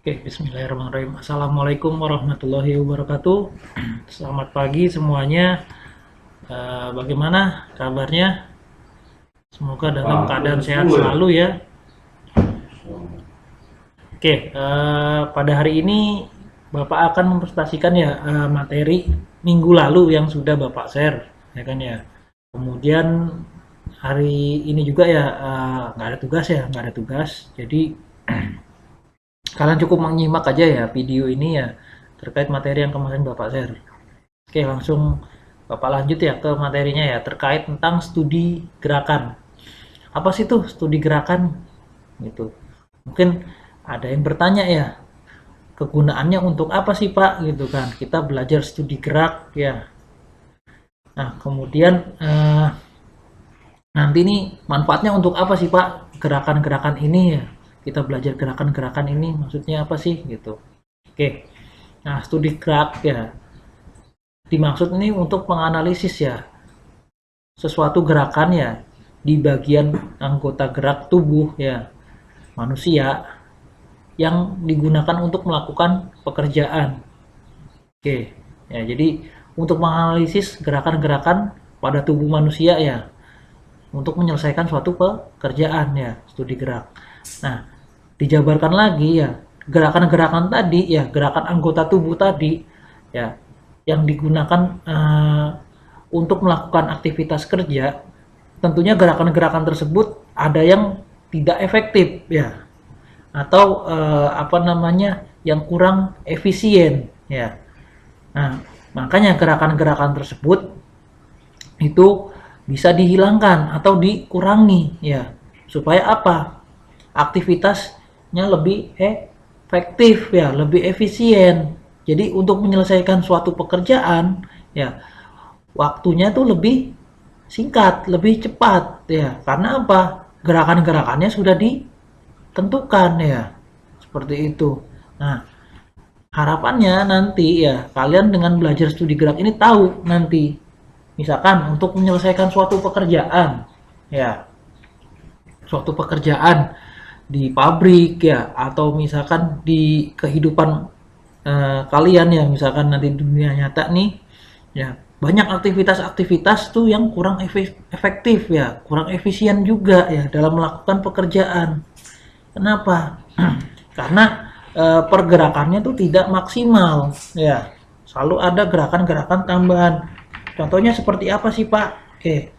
Oke, bismillahirrahmanirrahim. Assalamualaikum warahmatullahi wabarakatuh. Selamat pagi semuanya. Bagaimana kabarnya? Semoga dalam keadaan sehat selalu ya. Oke, pada hari ini Bapak akan mempresentasikan ya materi minggu lalu yang sudah Bapak share, ya kan ya. Kemudian hari ini juga ya nggak ada tugas ya, nggak ada tugas. Jadi kalian cukup menyimak aja ya video ini ya terkait materi yang kemarin Bapak share. Oke, langsung Bapak lanjut ya ke materinya ya terkait tentang studi gerakan. Apa sih tuh studi gerakan? Gitu. Mungkin ada yang bertanya ya, kegunaannya untuk apa sih Pak? Gitu kan. Kita belajar studi gerak ya. Nah, kemudian nanti nih manfaatnya untuk apa sih Pak? Gerakan-gerakan ini ya. Kita belajar gerakan-gerakan ini maksudnya apa sih gitu. Oke. Nah, studi gerak ya dimaksud ini untuk menganalisis ya sesuatu gerakan ya di bagian anggota gerak tubuh ya manusia yang digunakan untuk melakukan pekerjaan. Oke, ya jadi untuk menganalisis gerakan-gerakan pada tubuh manusia ya untuk menyelesaikan suatu pekerjaan ya studi gerak. Nah, dijabarkan lagi ya gerakan-gerakan tadi ya gerakan anggota tubuh tadi ya yang digunakan untuk melakukan aktivitas kerja, tentunya gerakan-gerakan tersebut ada yang tidak efektif ya, atau apa namanya yang kurang efisien ya. Nah, makanya gerakan-gerakan tersebut itu bisa dihilangkan atau dikurangi ya, supaya apa? Aktivitasnya lebih efektif ya, lebih efisien. Jadi untuk menyelesaikan suatu pekerjaan ya waktunya tuh lebih singkat, lebih cepat ya. Karena apa? Gerakan-gerakannya sudah ditentukan ya. Seperti itu. Nah, harapannya nanti ya kalian dengan belajar studi gerak ini tahu nanti misalkan untuk menyelesaikan suatu pekerjaan ya, suatu pekerjaan di pabrik ya atau misalkan di kehidupan kalian ya misalkan nanti dunia nyata nih ya banyak aktivitas-aktivitas tuh yang kurang efektif ya kurang efisien juga ya dalam melakukan pekerjaan. Kenapa? Karena pergerakannya tuh tidak maksimal ya selalu ada gerakan-gerakan tambahan. Contohnya seperti apa sih Pak? Oke,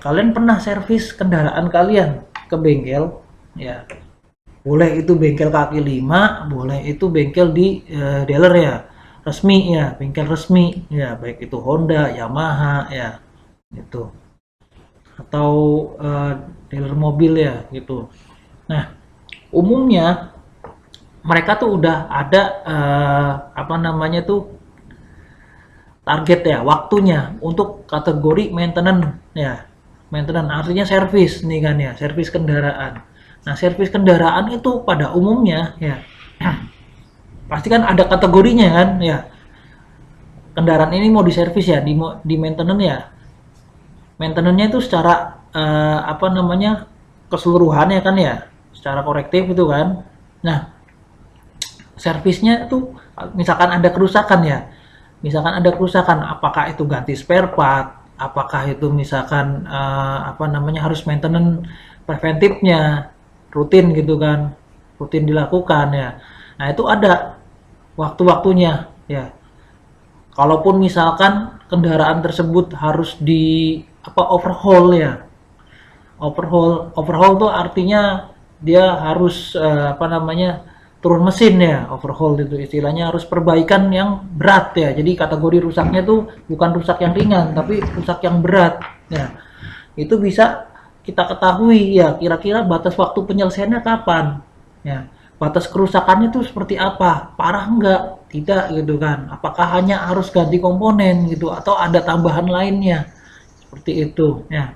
kalian pernah servis kendaraan kalian ke bengkel ya, boleh itu bengkel kaki lima, boleh itu bengkel di dealer ya, resmi ya, bengkel resmi ya, baik itu Honda, Yamaha ya, itu atau dealer mobil ya, gitu. Nah, umumnya mereka tuh udah ada apa namanya tuh target ya, waktunya untuk kategori maintenance ya, maintenance artinya servis nih kan ya, servis kendaraan. Nah, servis kendaraan itu pada umumnya ya pasti kan ada kategorinya kan ya. Kendaraan ini mau diservis ya, di maintenance ya. Maintenance-nya itu secara apa namanya? Keseluruhan ya kan ya, secara korektif itu kan. Nah, servisnya itu misalkan ada kerusakan ya. Misalkan ada kerusakan, apakah itu ganti spare part, apakah itu misalkan apa namanya harus maintenance preventifnya rutin gitu kan, rutin dilakukan ya. Nah itu ada waktu-waktunya ya. Kalaupun misalkan kendaraan tersebut harus di apa overhaul ya, overhaul tuh artinya dia harus apa namanya turun mesin ya, overhaul itu istilahnya harus perbaikan yang berat ya. Jadi kategori rusaknya tuh bukan rusak yang ringan tapi rusak yang berat ya. Itu bisa kita ketahui ya kira-kira batas waktu penyelesaiannya kapan ya, batas kerusakannya tuh seperti apa, parah enggak, tidak gitu kan, apakah hanya harus ganti komponen gitu atau ada tambahan lainnya, seperti itu ya.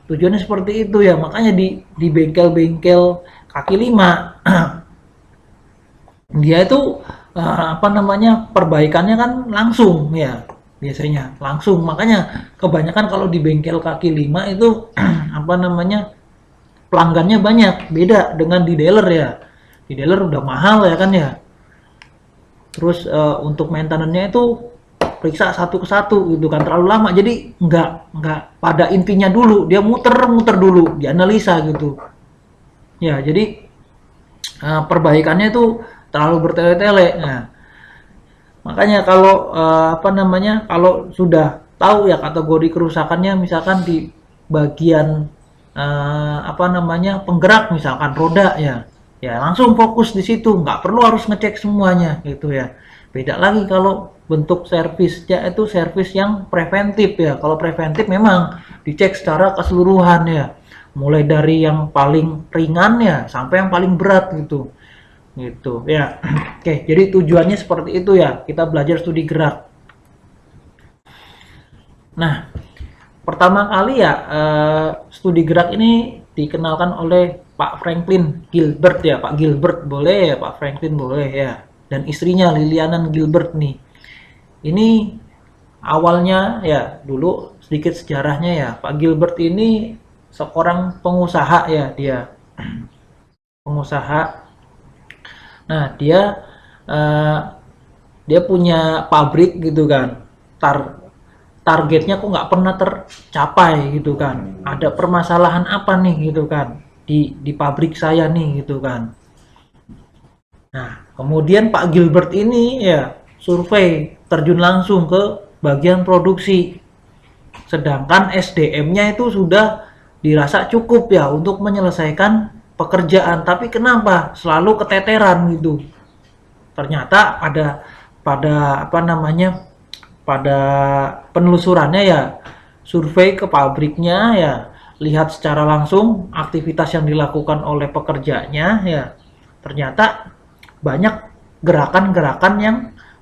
Tujuannya seperti itu ya, makanya di bengkel-bengkel kaki lima dia itu apa namanya perbaikannya kan langsung ya, biasanya langsung. Makanya kebanyakan kalau di bengkel kaki lima itu apa namanya pelanggannya banyak, beda dengan di dealer ya. Di di dealer udah mahal ya kan ya. Terus untuk maintenance-nya itu periksa satu ke satu gitu kan, terlalu lama, jadi nggak pada intinya dulu, dia muter-muter dulu, dianalisa gitu ya. Jadi perbaikannya itu terlalu bertele-tele. Nah, makanya kalau apa namanya, kalau sudah tahu ya kategori kerusakannya, misalkan di bagian apa namanya, penggerak misalkan roda ya, ya langsung fokus di situ, nggak perlu harus ngecek semuanya gitu ya. Beda lagi kalau bentuk servisnya itu servis yang preventif ya. Kalau preventif memang dicek secara keseluruhan ya, mulai dari yang paling ringan ya sampai yang paling berat gitu gitu ya. Oke, jadi tujuannya seperti itu ya, kita belajar studi gerak. Nah, pertama kali ya studi gerak ini dikenalkan oleh Pak Franklin Gilbert ya, Pak Gilbert boleh ya, Pak Franklin boleh ya, dan istrinya Liliana Gilbert nih. Ini awalnya ya, dulu sedikit sejarahnya ya, Pak Gilbert ini seorang pengusaha ya, dia pengusaha. Nah, uh, dia punya pabrik gitu kan. Targetnya kok nggak pernah tercapai gitu kan. Ada permasalahan apa nih gitu kan di pabrik saya nih gitu kan. Nah, kemudian Pak Gilbert ini ya survei, terjun langsung ke bagian produksi. Sedangkan SDM-nya itu sudah dirasa cukup ya untuk menyelesaikan pekerjaan. Tapi kenapa selalu keteteran gitu? Ternyata pada apa namanya, pada penelusurannya ya, survei ke pabriknya ya, lihat secara langsung aktivitas yang dilakukan oleh pekerjanya ya, ternyata banyak gerakan-gerakan yang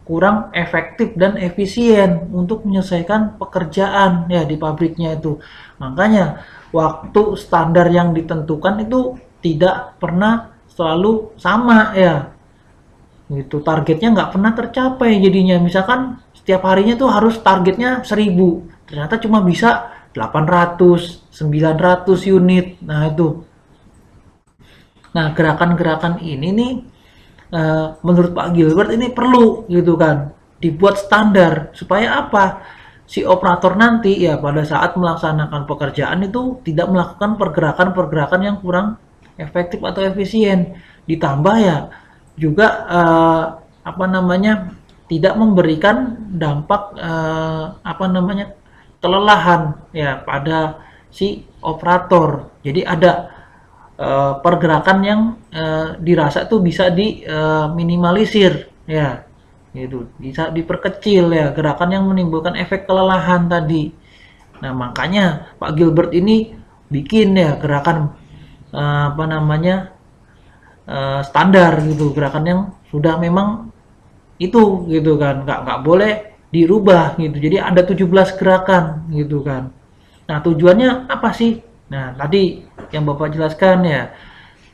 kurang efektif dan efisien untuk menyelesaikan pekerjaan ya di pabriknya itu. Makanya waktu standar yang ditentukan itu tidak pernah selalu sama ya gitu, targetnya nggak pernah tercapai. Jadinya misalkan setiap harinya tuh harus targetnya 1000, ternyata cuma bisa 800 900 unit. Nah itu, nah gerakan-gerakan ini nih menurut Pak Gilbert ini perlu gitu kan dibuat standar, supaya apa, si operator nanti ya pada saat melaksanakan pekerjaan itu tidak melakukan pergerakan-pergerakan yang kurang efektif atau efisien. Ditambah ya juga apa namanya, tidak memberikan dampak apa namanya, kelelahan ya pada si operator. Jadi ada pergerakan yang dirasa tuh bisa diminimalisir ya, gitu, bisa diperkecil ya, gerakan yang menimbulkan efek kelelahan tadi. Nah makanya Pak Gilbert ini bikin ya gerakan apa namanya, standar gitu, gerakan yang sudah memang itu gitu kan, nggak boleh dirubah gitu. Jadi ada 17 gerakan gitu kan. Nah tujuannya apa sih? Nah tadi yang Bapak jelaskan ya,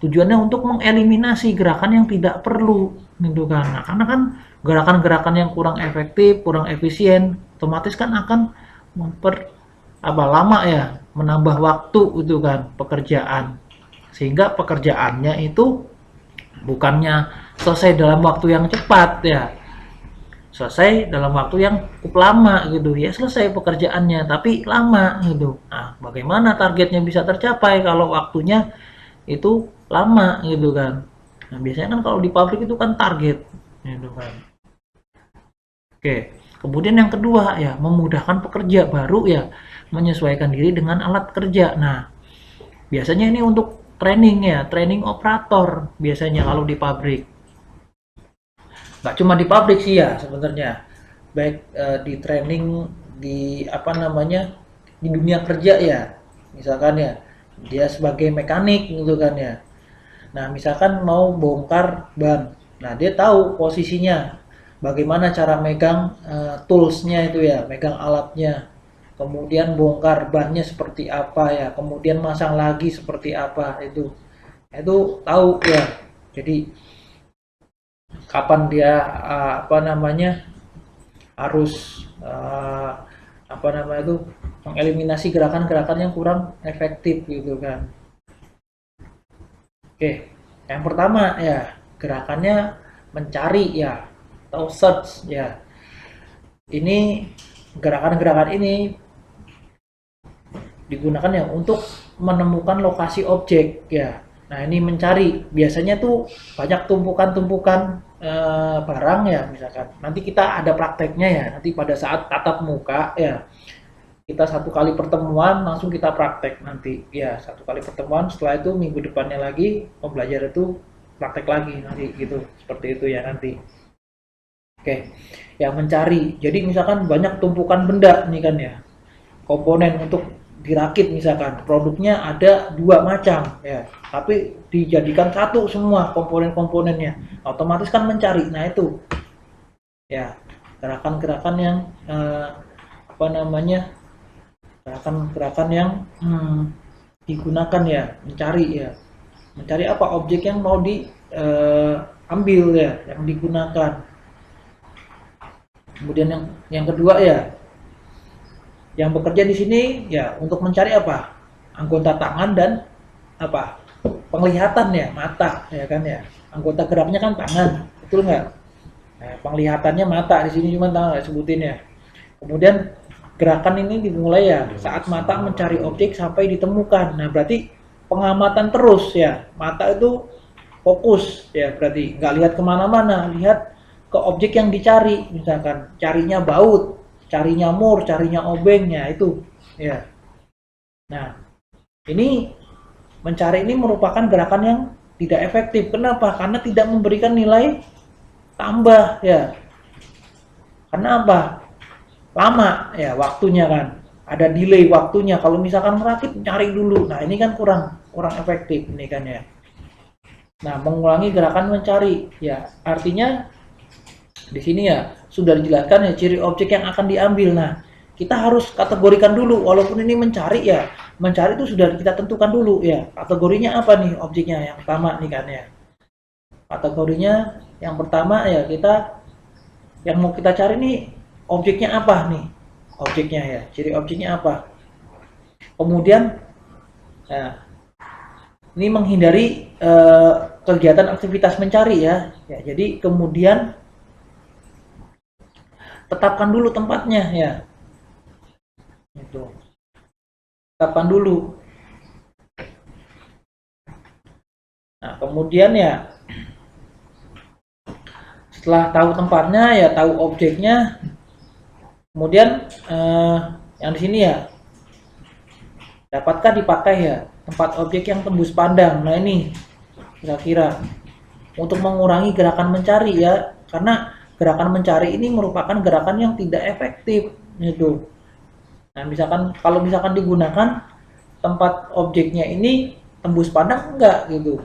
tujuannya untuk mengeliminasi gerakan yang tidak perlu gitu kan. Nah, karena kan gerakan-gerakan yang kurang efektif, kurang efisien, otomatis kan akan lama ya, menambah waktu itu kan pekerjaan, sehingga pekerjaannya itu bukannya selesai dalam waktu yang cepat ya, selesai dalam waktu yang cukup lama gitu ya, selesai pekerjaannya tapi lama gitu. Nah bagaimana targetnya bisa tercapai kalau waktunya itu lama gitu kan. Nah biasanya kan kalau di pabrik itu kan target gitu kan. Oke, kemudian yang kedua ya, memudahkan pekerja baru ya, menyesuaikan diri dengan alat kerja. Nah biasanya ini untuk training ya, training operator biasanya kalau di pabrik. Nggak cuma di pabrik sih ya sebenarnya, baik di training di apa namanya, di dunia kerja ya, misalkan ya dia sebagai mekanik gitu kan ya. Nah misalkan mau bongkar ban, nah dia tahu posisinya, bagaimana cara megang toolsnya itu ya, megang alatnya, kemudian bongkar bannya seperti apa ya, kemudian masang lagi seperti apa, itu tahu ya. Jadi kapan dia apa namanya, harus apa namanya itu, mengeliminasi gerakan-gerakan yang kurang efektif gitu kan. Oke, yang pertama ya, gerakannya mencari ya atau search ya. Ini gerakan-gerakan ini digunakan ya untuk menemukan lokasi objek ya. Nah, ini mencari biasanya tuh banyak tumpukan-tumpukan barang ya, misalkan nanti kita ada prakteknya ya, nanti pada saat tatap muka ya, kita satu kali pertemuan langsung kita praktek nanti ya, satu kali pertemuan, setelah itu minggu depannya lagi pembelajar itu praktek lagi nanti gitu, seperti itu ya nanti. Oke, yang mencari, jadi misalkan banyak tumpukan benda nih kan ya, komponen untuk dirakit, misalkan produknya ada 2 macam ya, tapi dijadikan satu semua komponen-komponennya, otomatis kan mencari. Nah itu ya gerakan-gerakan yang apa namanya, gerakan-gerakan yang digunakan ya, mencari apa objek yang mau diambil ya, yang digunakan. Kemudian yang kedua ya, yang bekerja di sini ya untuk mencari apa? Anggota tangan dan apa? Penglihatan ya, mata ya kan ya. Anggota geraknya kan tangan, betul nggak? Nah, penglihatannya mata di sini, cuma tangan nggak sebutin ya. Kemudian gerakan ini dimulai ya saat mata mencari objek sampai ditemukan. Nah, berarti pengamatan terus ya. Mata itu fokus ya, berarti nggak lihat kemana-mana, lihat ke objek yang dicari, misalkan carinya baut, cari nyamur, cari obengnya itu ya. Nah, ini mencari ini merupakan gerakan yang tidak efektif. Kenapa? Karena tidak memberikan nilai tambah ya. Karena apa? Lama ya waktunya kan. Ada delay waktunya. Kalau misalkan merakit cari dulu. Nah, ini kan kurang efektif ini kan ya. Nah, mengulangi gerakan mencari ya. Artinya di sini ya sudah dijelaskan ya ciri objek yang akan diambil. Nah, kita harus kategorikan dulu, walaupun ini mencari ya, mencari itu sudah kita tentukan dulu ya, kategorinya apa nih objeknya. Yang pertama nih kan ya, kategorinya yang pertama ya, kita yang mau kita cari nih objeknya apa nih, objeknya ya, ciri objeknya apa. Kemudian nah, ini menghindari kegiatan aktivitas mencari ya, jadi kemudian tetapkan dulu tempatnya ya, itu tetapkan dulu. Nah, kemudian ya setelah tahu tempatnya ya, tahu objeknya, kemudian yang di sini ya, dapatkah dipakai ya tempat objek yang tembus pandang. Nah, ini kira-kira untuk mengurangi gerakan mencari ya, karena gerakan mencari ini merupakan gerakan yang tidak efektif gitu. Nah, misalkan kalau misalkan digunakan tempat objeknya ini tembus pandang enggak gitu,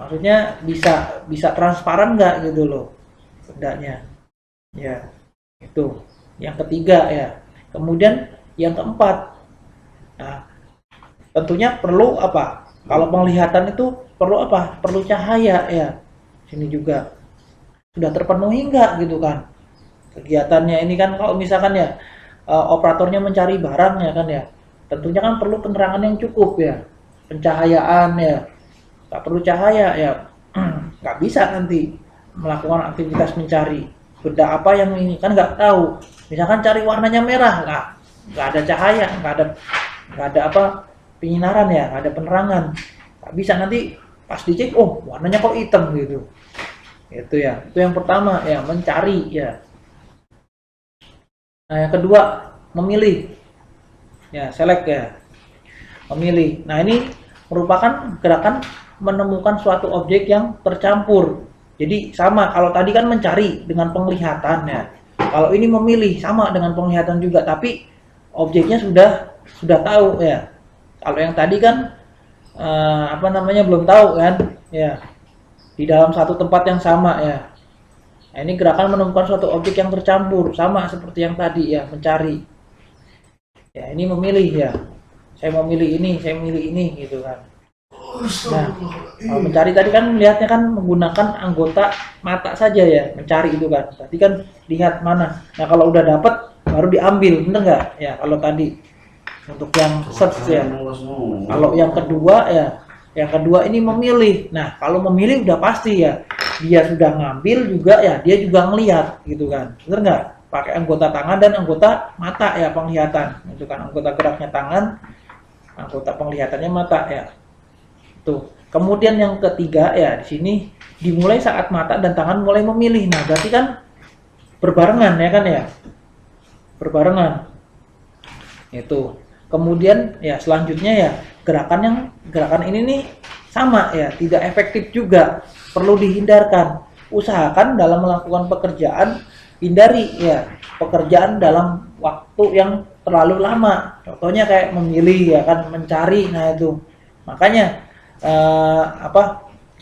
maksudnya bisa transparan enggak gitu loh bendanya ya. Itu yang ketiga ya. Kemudian yang keempat, nah tentunya perlu apa, kalau penglihatan itu perlu apa, perlu cahaya ya. Sini juga sudah terpenuhi enggak gitu kan kegiatannya ini kan. Kalau misalkan ya operatornya mencari barang ya kan ya, tentunya kan perlu penerangan yang cukup ya, pencahayaan ya. Nggak perlu cahaya ya nggak bisa nanti melakukan aktivitas mencari. Benda apa yang ini kan nggak tahu, misalkan cari warnanya merah, nggak ada cahaya, nggak ada apa, penyinaran ya, nggak ada penerangan, nggak bisa nanti pas dicek, oh warnanya kok hitam gitu. Itu ya, itu yang pertama ya, mencari ya. Nah, yang kedua memilih ya, select ya, memilih. Nah, ini merupakan gerakan menemukan suatu objek yang tercampur. Jadi sama, kalau tadi kan mencari dengan penglihatan ya, kalau ini memilih sama dengan penglihatan juga, tapi objeknya sudah tahu ya. Kalau yang tadi kan apa namanya, belum tahu kan ya, di dalam satu tempat yang sama ya. Nah, ini gerakan menemukan suatu objek yang tercampur, sama seperti yang tadi ya, mencari ya. Ini memilih ya, saya mau milih ini, saya milih ini gitu kan. Nah, kalau mencari tadi kan melihatnya kan menggunakan anggota mata saja ya, mencari itu kan, berarti kan lihat mana. Nah, kalau udah dapat baru diambil, bener nggak ya kalau tadi untuk yang search ya. Kalau yang kedua ya, Yang kedua ini memilih. Nah, kalau memilih udah pasti ya, dia sudah ngambil juga ya, dia juga ngelihat gitu kan. Bener nggak? Pakai anggota tangan dan anggota mata ya, penglihatan. Itu kan anggota geraknya tangan, anggota penglihatannya mata ya. Tuh. Kemudian yang ketiga ya, di sini dimulai saat mata dan tangan mulai memilih. Nah, berarti kan berbarengan ya kan ya? Berbarengan. Itu. Kemudian ya selanjutnya ya, gerakan ini nih sama ya, tidak efektif juga, perlu dihindarkan. Usahakan dalam melakukan pekerjaan hindari ya pekerjaan dalam waktu yang terlalu lama. Contohnya kayak memilih ya kan, mencari. Nah itu makanya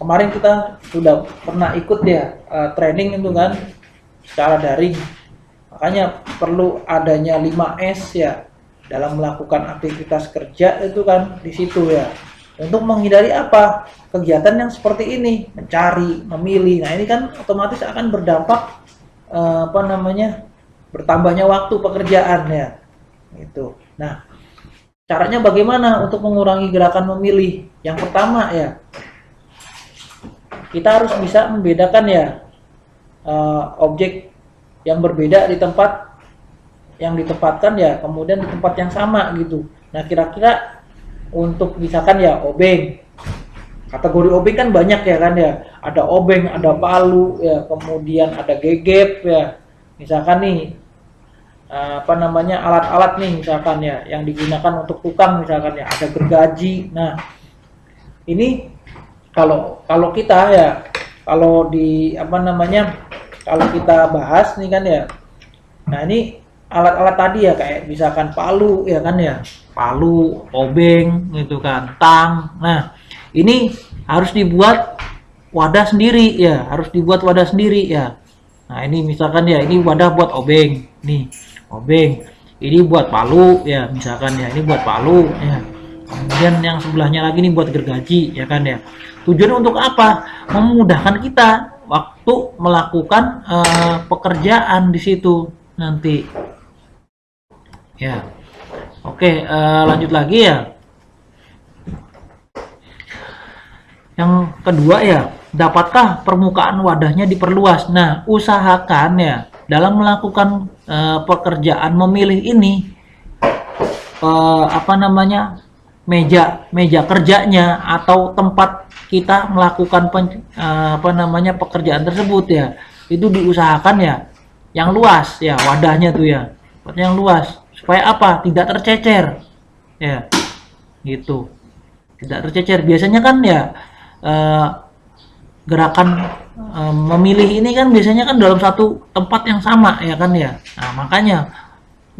kemarin kita sudah pernah ikut ya training itu kan secara daring. Makanya perlu adanya 5S ya dalam melakukan aktivitas kerja itu kan di situ ya. Untuk menghindari apa? Kegiatan yang seperti ini, mencari, memilih. Nah, ini kan otomatis akan berdampak bertambahnya waktu pekerjaan ya. Itu. Nah, caranya bagaimana untuk mengurangi gerakan memilih? Yang pertama ya, kita harus bisa membedakan ya objek yang berbeda di tempat yang ditempatkan ya, kemudian di tempat yang sama gitu. Nah, kira-kira untuk misalkan ya obeng, kategori obeng kan banyak ya kan ya, ada obeng, ada palu ya, kemudian ada gegep ya. Misalkan nih alat-alat nih misalkan ya yang digunakan untuk tukang misalkan ya, ada gergaji. Nah, ini kalau kita ya, kalau di kalau kita bahas nih kan ya, nah ini alat-alat tadi ya kayak misalkan palu ya kan ya, palu, obeng gitu kan, tang. Nah, ini harus dibuat wadah sendiri ya, harus dibuat wadah sendiri ya. Nah, ini misalkan ya, ini wadah buat obeng, nih obeng. Ini buat palu ya, misalkan ya, ini buat palu ya. Kemudian yang sebelahnya lagi nih buat gergaji ya kan ya. Tujuannya untuk apa? Memudahkan kita waktu melakukan pekerjaan di situ nanti. Ya, oke, lanjut lagi ya. Yang kedua ya, dapatkah permukaan wadahnya diperluas? Nah, usahakan ya dalam melakukan pekerjaan memilih ini, meja kerjanya atau tempat kita melakukan pekerjaan tersebut ya, itu diusahakan ya yang luas ya, wadahnya tuh ya, yang luas. Supaya apa? Tidak tercecer ya, gitu, tidak tercecer. Biasanya kan ya gerakan memilih ini kan biasanya kan dalam satu tempat yang sama ya kan ya. Nah, makanya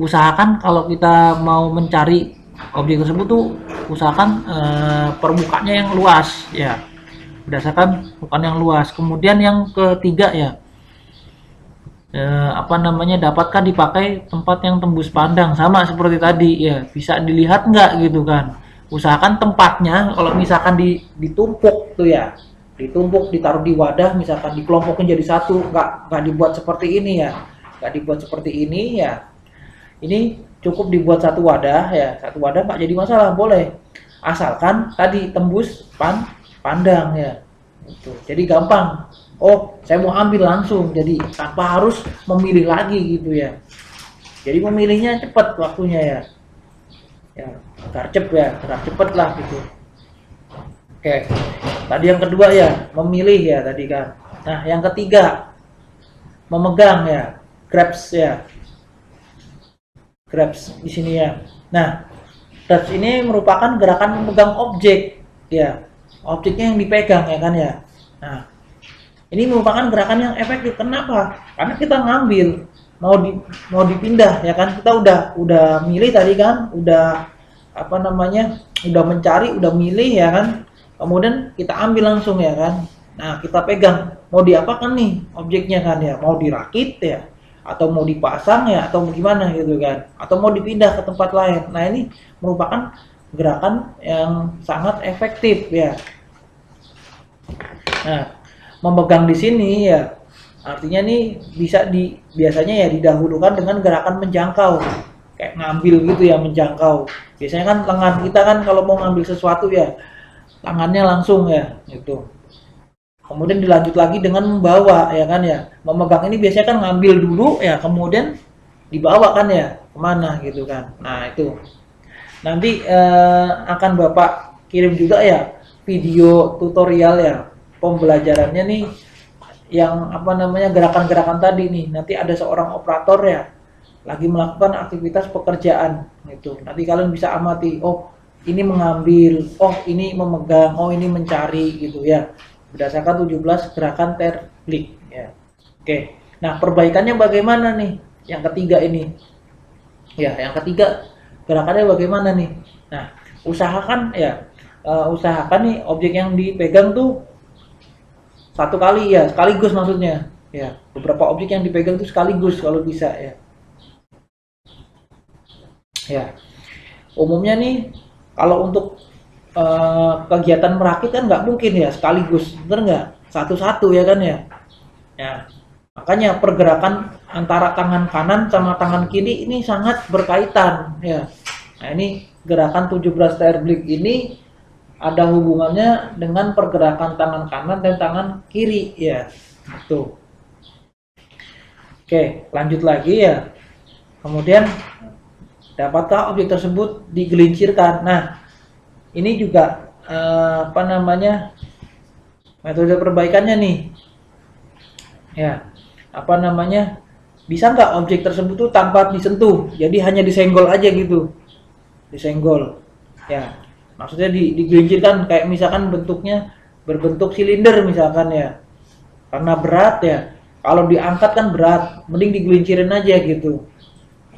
usahakan kalau kita mau mencari objek tersebut tuh usahakan permukaannya yang luas ya, berdasarkan permukaan yang luas. Kemudian yang ketiga ya, dapatkah dipakai tempat yang tembus pandang, sama seperti tadi ya, bisa dilihat nggak gitu kan. Usahakan tempatnya kalau misalkan ditumpuk tuh ya, ditumpuk, ditaruh di wadah, misalkan dikelompokin jadi satu, nggak dibuat seperti ini ya, nggak dibuat seperti ini ya. Ini cukup dibuat satu wadah ya, satu wadah nggak jadi masalah, boleh, asalkan tadi tembus pandang ya. Itu jadi gampang. Oh, saya mau ambil langsung, jadi tanpa harus memilih lagi gitu ya. Jadi memilihnya cepat waktunya ya. Ya, agar cepet lah gitu. Oke, tadi yang kedua ya, memilih ya tadi kan. Nah, yang ketiga, memegang ya, grabs ya. Grabs di sini ya. Nah, grabs ini merupakan gerakan memegang objek ya. Objeknya yang dipegang ya kan ya. Nah, ini merupakan gerakan yang efektif. Kenapa? Karena kita ngambil, mau dipindah ya kan. Kita udah milih tadi kan, udah udah mencari, udah milih ya kan. Kemudian kita ambil langsung ya kan. Nah, kita pegang. Mau diapakan nih objeknya kan ya? Mau dirakit ya, atau mau dipasang ya, atau gimana gitu kan, atau mau dipindah ke tempat lain. Nah, ini merupakan gerakan yang sangat efektif ya. Nah, memegang di sini ya artinya nih biasanya ya didahulukan dengan gerakan menjangkau, kayak ngambil gitu ya, menjangkau. Biasanya kan lengan kita kan kalau mau ngambil sesuatu ya tangannya langsung ya, gitu. Kemudian dilanjut lagi dengan membawa ya kan ya. Memegang ini biasanya kan ngambil dulu ya, kemudian dibawa kan ya kemana gitu kan. Nah itu nanti akan Bapak kirim juga ya video tutorial ya pembelajarannya nih, yang apa namanya gerakan-gerakan tadi nih. Nanti ada seorang operator ya lagi melakukan aktivitas pekerjaan gitu. Nanti kalian bisa amati, oh ini mengambil, oh ini memegang, oh ini mencari gitu ya. Berdasarkan 17 gerakan terblik ya. Oke. Nah, perbaikannya bagaimana nih? Yang ketiga ini. Ya, yang ketiga gerakannya bagaimana nih? Nah, usahakan ya usahakan nih objek yang dipegang tuh satu kali ya, sekaligus maksudnya. Ya, beberapa objek yang dipegang tuh sekaligus kalau bisa ya. Ya. Umumnya nih kalau untuk kegiatan merakit kan nggak mungkin ya sekaligus, bener nggak? Satu-satu ya kan ya. Ya, makanya pergerakan antara tangan kanan sama tangan kiri ini sangat berkaitan ya. Nah ini gerakan 17 terblik ini ada hubungannya dengan pergerakan tangan kanan dan tangan kiri ya. Tuh. Oke, lanjut lagi ya. Kemudian dapatkah objek tersebut digelincirkan? Nah, ini juga apa namanya metode perbaikannya nih ya, apa namanya, bisa nggak objek tersebut tuh tanpa disentuh, jadi hanya disenggol aja gitu, disenggol ya, maksudnya digelincirkan kayak misalkan bentuknya berbentuk silinder misalkan ya, karena berat ya, kalau diangkat kan berat, mending digelincirin aja gitu.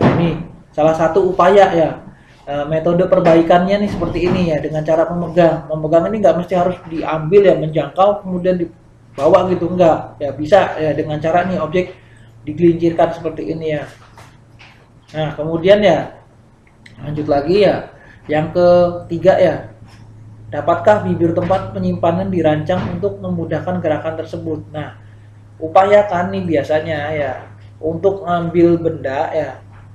Nah, ini salah satu upaya ya. Metode perbaikannya nih seperti ini ya, dengan cara memegang ini nggak mesti harus diambil ya, menjangkau kemudian dibawa gitu, enggak ya, bisa ya dengan cara nih objek digelincirkan seperti ini ya. Nah kemudian ya lanjut lagi ya, yang ketiga ya, dapatkah bibir tempat penyimpanan dirancang untuk memudahkan gerakan tersebut? Nah upayakan nih biasanya ya untuk ngambil benda ya,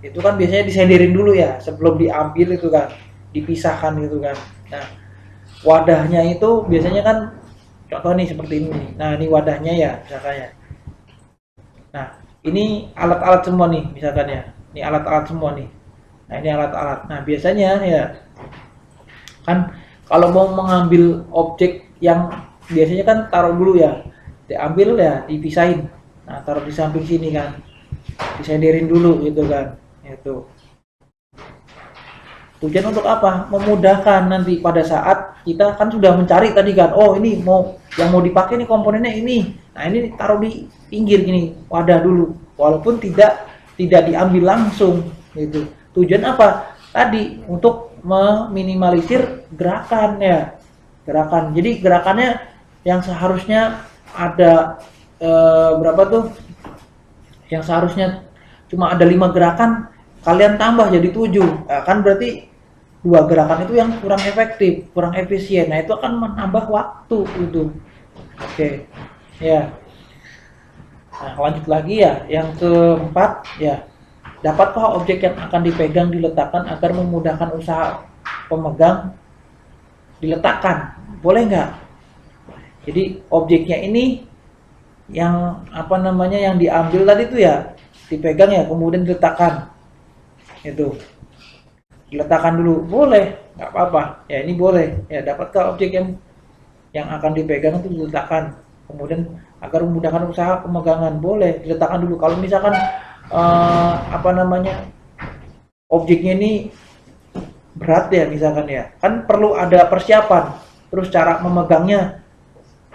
itu kan biasanya disenderin dulu ya sebelum diambil itu kan, dipisahkan gitu kan. Nah wadahnya itu biasanya kan contoh nih seperti ini. Nah ini wadahnya ya misalkan ya. Nah ini alat-alat semua nih misalkan ya, ini alat-alat semua nih. Nah ini alat-alat. Nah biasanya ya kan kalau mau mengambil objek yang biasanya kan taruh dulu ya, diambil ya dipisahin. Nah taruh di samping sini kan, disenderin dulu gitu kan. Itu tujuan untuk apa? Memudahkan nanti pada saat kita kan sudah mencari tadi kan, oh ini mau yang mau dipakai nih komponennya ini, nah ini taruh di pinggir gini wadah dulu, walaupun tidak diambil langsung gitu. Tujuan apa? Tadi untuk meminimalisir gerakan ya, gerakan. Jadi gerakannya yang seharusnya ada berapa tuh? Yang seharusnya cuma ada 5 gerakan, kalian tambah jadi 7, nah, kan berarti 2 gerakan itu yang kurang efektif, kurang efisien. Nah itu akan menambah waktu itu. Oke ya. Nah lanjut lagi ya, yang keempat ya, dapatkah objek yang akan dipegang diletakkan agar memudahkan usaha pemegang? Diletakkan boleh nggak? Jadi objeknya ini yang apa namanya yang diambil tadi itu ya dipegang ya, kemudian diletakkan, itu diletakkan dulu, boleh, nggak apa-apa ya, ini boleh ya. Dapatkah objek yang akan dipegang itu diletakkan kemudian agar memudahkan usaha pemegangan? Boleh diletakkan dulu. Kalau misalkan apa namanya objeknya ini berat ya misalkan ya, kan perlu ada persiapan, terus cara memegangnya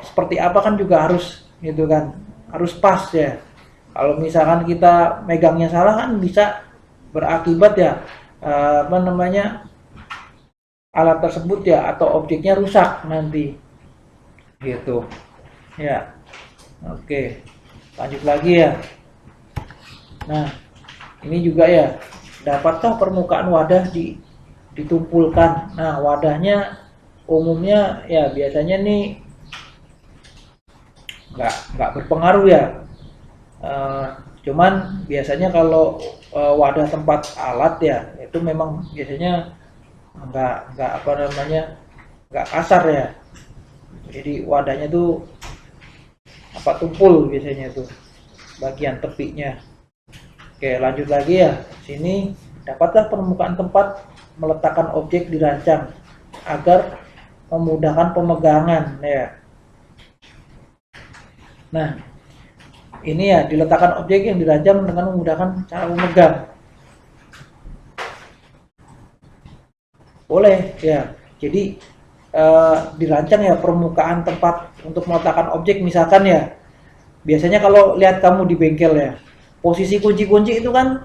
seperti apa kan juga harus gitu kan, harus pas ya. Kalau misalkan kita megangnya salah kan bisa berakibat ya apa namanya alat tersebut ya atau objeknya rusak nanti gitu ya. Oke lanjut lagi ya. Nah ini juga ya, dapatkah permukaan wadah ditumpulkan? Nah wadahnya umumnya ya biasanya nih nggak berpengaruh ya. Cuman biasanya kalau wadah tempat alat ya itu memang biasanya nggak apa namanya nggak kasar ya, Jadi wadahnya tuh apa, tumpul biasanya tuh bagian tepinya. Oke, lanjut lagi ya. Sini dapatlah permukaan tempat meletakkan objek dirancang agar memudahkan pemegangan ya. Nah, ini ya diletakkan objek yang dirancang dengan memudahkan cara memegang. Boleh ya. Jadi dirancang ya permukaan tempat untuk meletakkan objek, misalkan ya. Biasanya kalau lihat kamu di bengkel ya, posisi kunci-kunci itu kan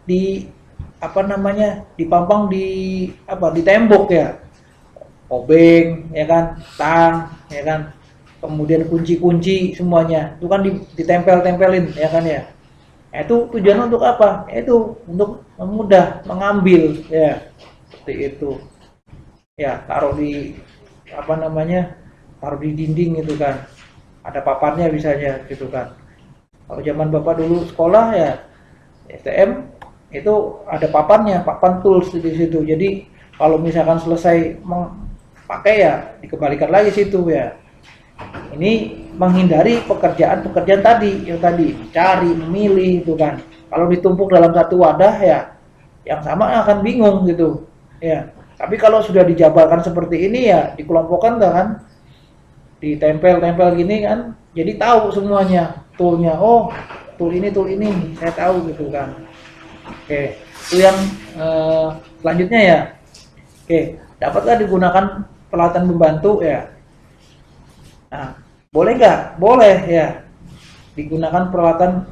di apa namanya, dipampang di apa, di tembok ya. Obeng ya kan, tang ya kan. Kemudian kunci-kunci semuanya itu kan ditempel-tempelin ya kan ya. Nah, itu tujuan untuk apa? Itu untuk memudah mengambil ya, seperti itu. Ya, taruh di apa namanya? Taruh di dinding itu kan. Ada papannya misalnya gitu kan. Kalau zaman Bapak dulu sekolah ya STM itu ada papannya, papan tools di situ. Jadi kalau misalkan selesai pakai ya dikembalikan lagi situ ya. Ini menghindari pekerjaan-pekerjaan tadi yang tadi cari, memilih itu kan. Kalau ditumpuk dalam satu wadah ya yang sama akan bingung gitu. Ya. Tapi kalau sudah dijabarkan seperti ini ya dikelompokkan kan, ditempel-tempel gini kan, jadi tahu semuanya toolnya. Oh, tool ini saya tahu gitu kan. Oke, itu yang selanjutnya ya. Oke, dapatkah digunakan peralatan pembantu ya? Nah, boleh nggak? Boleh ya. Digunakan peralatan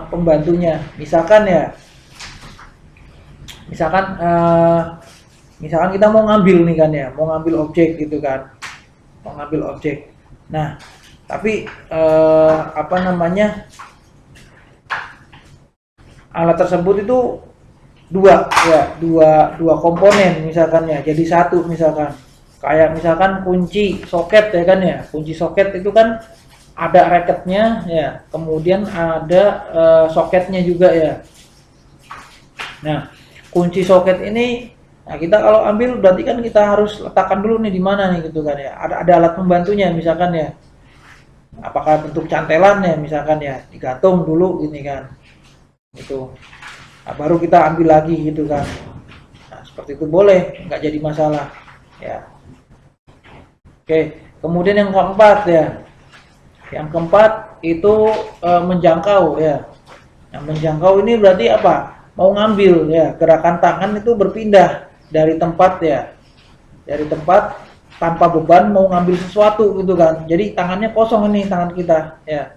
pembantunya. Misalkan ya, misalkan kita mau ngambil nih kan ya, mau ngambil objek gitu kan, mau ngambil objek. Nah, tapi apa namanya, alat tersebut itu dua komponen misalkan ya, jadi satu misalkan. Kayak misalkan kunci soket ya kan ya, kunci soket itu kan ada raketnya ya, kemudian ada soketnya juga ya. Nah, kunci soket ini, nah kita kalau ambil berarti kan kita harus letakkan dulu nih di mana nih gitu kan ya. Ada alat pembantunya misalkan ya. Apakah bentuk cantelan ya misalkan ya, digantung dulu gini kan. Itu. Nah, baru kita ambil lagi gitu kan. Nah, seperti itu boleh, nggak jadi masalah ya. Oke, kemudian yang keempat ya. Yang keempat itu menjangkau ya. Nah, menjangkau ini berarti apa? Mau ngambil ya, gerakan tangan itu berpindah dari tempat ya. Dari tempat tanpa beban mau ngambil sesuatu gitu kan. Jadi tangannya kosong ini, tangan kita ya.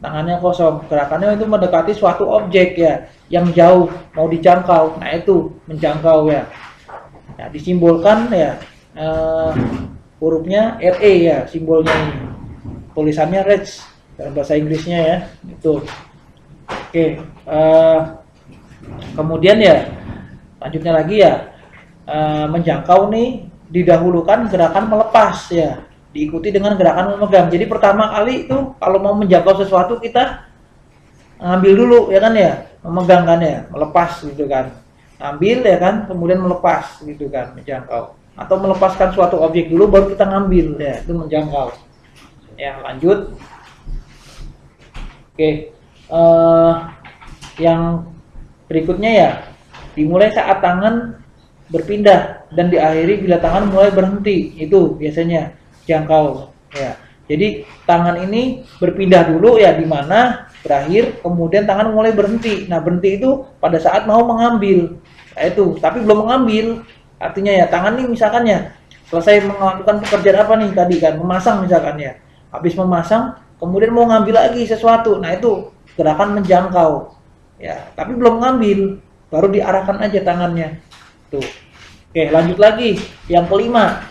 Tangannya kosong. Gerakannya itu mendekati suatu objek ya, yang jauh mau dijangkau. Nah, itu menjangkau ya. Nah, disimbolkan ya hurufnya RE ya, simbolnya ini. Tulisannya reach dalam bahasa Inggrisnya ya. Itu. Oke, kemudian ya lanjutnya lagi ya, menjangkau nih didahulukan gerakan melepas ya, diikuti dengan gerakan memegang. Jadi pertama kali itu kalau mau menjangkau sesuatu kita ngambil dulu ya kan ya, memegang kan ya, melepas gitu kan. Ambil ya kan, kemudian melepas gitu kan, menjangkau. Atau melepaskan suatu objek dulu baru kita ngambil ya, itu menjangkau. Ya, lanjut. Oke. Yang berikutnya ya, dimulai saat tangan berpindah dan diakhiri bila tangan mulai berhenti. Itu biasanya jangkau ya. Jadi tangan ini berpindah dulu ya, di mana berakhir, kemudian tangan mulai berhenti. Nah, berhenti itu pada saat mau mengambil. Nah, itu, tapi belum mengambil. Artinya ya, tangan ini misalkan ya selesai melakukan pekerjaan apa nih tadi kan, memasang misalkan ya. Habis memasang, kemudian mau ngambil lagi sesuatu. Nah, itu gerakan menjangkau. Ya, tapi belum ngambil, baru diarahkan aja tangannya. Tuh. Oke, lanjut lagi. Yang kelima.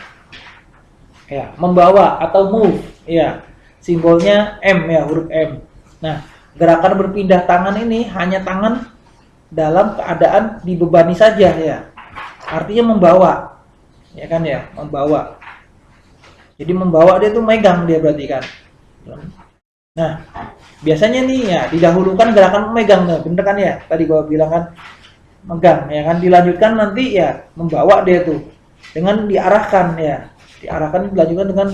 Ya, membawa atau move. Ya, simbolnya M ya, huruf M. Nah, gerakan berpindah tangan ini hanya tangan dalam keadaan dibebani saja ya. Artinya membawa. Ya kan ya, membawa. Jadi membawa dia tuh megang dia berarti kan. Nah, biasanya nih ya didahulukan gerakan megang, bener kan ya? Tadi gua bilang kan megang ya kan, dilanjutkan nanti ya membawa dia tuh dengan diarahkan ya. Diarahkan dilanjutkan dengan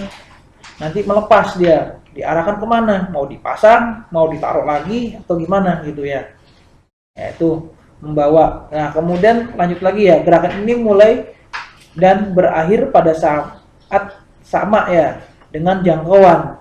nanti melepas dia, diarahkan kemana, mau dipasang, mau ditaruh lagi atau gimana gitu ya. Yaitu membawa. Nah kemudian lanjut lagi ya, gerakan ini mulai dan berakhir pada saat sama ya dengan jangkauan.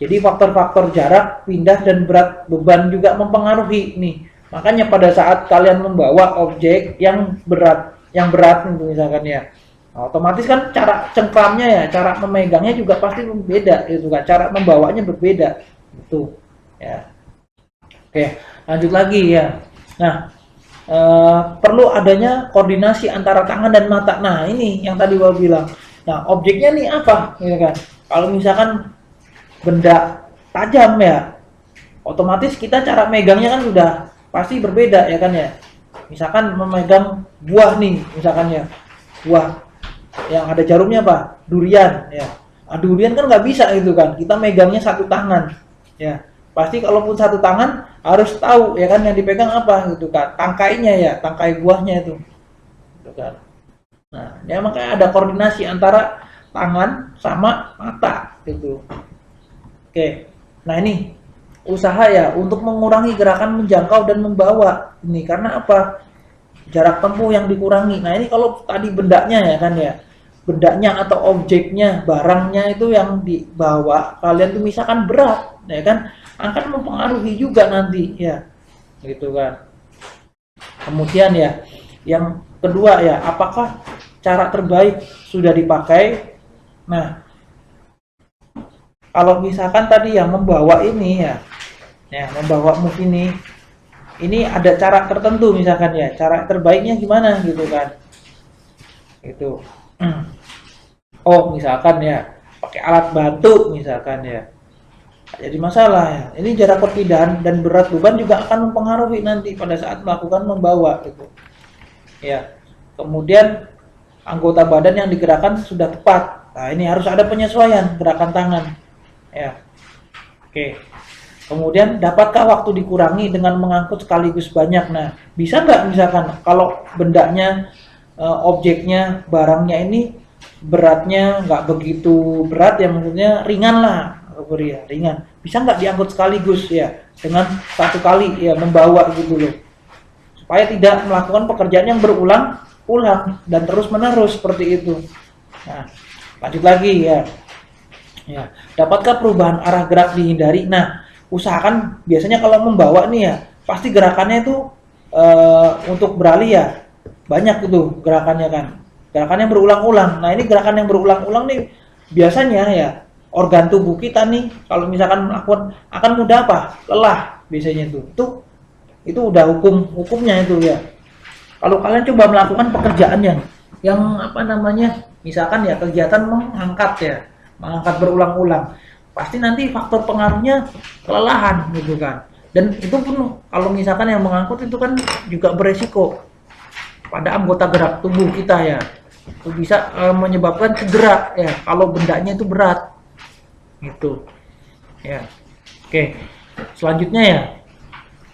Jadi faktor-faktor jarak, pindah dan berat beban juga mempengaruhi nih. Makanya pada saat kalian membawa objek yang berat gitu misalkan ya, otomatis kan cara cengkramnya ya, cara memegangnya juga pasti berbeda gitu kan, cara membawanya berbeda gitu ya. Oke, lanjut lagi ya. Nah, perlu adanya koordinasi antara tangan dan mata. Nah, ini yang tadi gua bilang. Nah, objeknya nih apa gitu kan. Kalau misalkan benda tajam ya, otomatis kita cara megangnya kan sudah pasti berbeda ya kan ya. Misalkan memegang buah nih, misalkan ya, buah yang ada jarumnya apa? Durian ya. Nah, durian kan nggak bisa itu kan, kita megangnya satu tangan ya. Pasti kalaupun satu tangan harus tahu ya kan yang dipegang apa gitu kan, tangkainya ya, tangkai buahnya itu gitu kan. Nah, ya makanya ada koordinasi antara tangan sama mata gitu. Oke, nah ini usaha ya untuk mengurangi gerakan menjangkau dan membawa. Ini karena apa? Jarak tempuh yang dikurangi. Nah ini kalau tadi bendanya ya kan ya, bendanya atau objeknya, barangnya itu yang dibawa, kalian tuh misalkan berat, ya kan, akan mempengaruhi juga nanti ya, gitu kan. Kemudian ya, yang kedua ya, apakah cara terbaik sudah dipakai? Nah, kalau misalkan tadi yang membawa ini ya membawa move ini ada cara tertentu misalkan ya, cara terbaiknya gimana gitu kan, itu. Oh misalkan ya pakai alat bantu misalkan ya, jadi masalah ya. Ini jarak perpindahan dan berat beban juga akan mempengaruhi nanti pada saat melakukan membawa gitu. Ya. Kemudian anggota badan yang digerakkan sudah tepat. Nah ini harus ada penyesuaian gerakan tangan. Ya, oke. Kemudian dapatkah waktu dikurangi dengan mengangkut sekaligus banyak? Nah, bisa nggak misalkan kalau bendanya, objeknya, barangnya ini beratnya nggak begitu berat ya, maksudnya ringan lah, ya, ringan. Bisa nggak diangkut sekaligus ya dengan satu kali ya membawa gitu loh, supaya tidak melakukan pekerjaan yang berulang-ulang dan terus menerus seperti itu. Nah, lanjut lagi ya. Ya, dapatkah perubahan arah gerak dihindari? Nah, usahakan biasanya kalau membawa nih ya, pasti gerakannya itu untuk beralih ya banyak itu gerakannya kan. Gerakannya berulang-ulang. Nah, ini gerakan yang berulang-ulang nih biasanya ya organ tubuh kita nih kalau misalkan melakukan akan mudah apa? Lelah biasanya itu. Itu udah hukumnya itu ya. Kalau kalian coba melakukan pekerjaan yang apa namanya? Misalkan ya kegiatan mengangkat berulang-ulang, pasti nanti faktor pengaruhnya kelelahan gitu kan. Dan itu pun kalau misalkan yang mengangkut itu kan juga beresiko pada anggota gerak tubuh kita ya, itu bisa menyebabkan cedera ya kalau bendanya itu berat gitu ya. Oke, selanjutnya ya,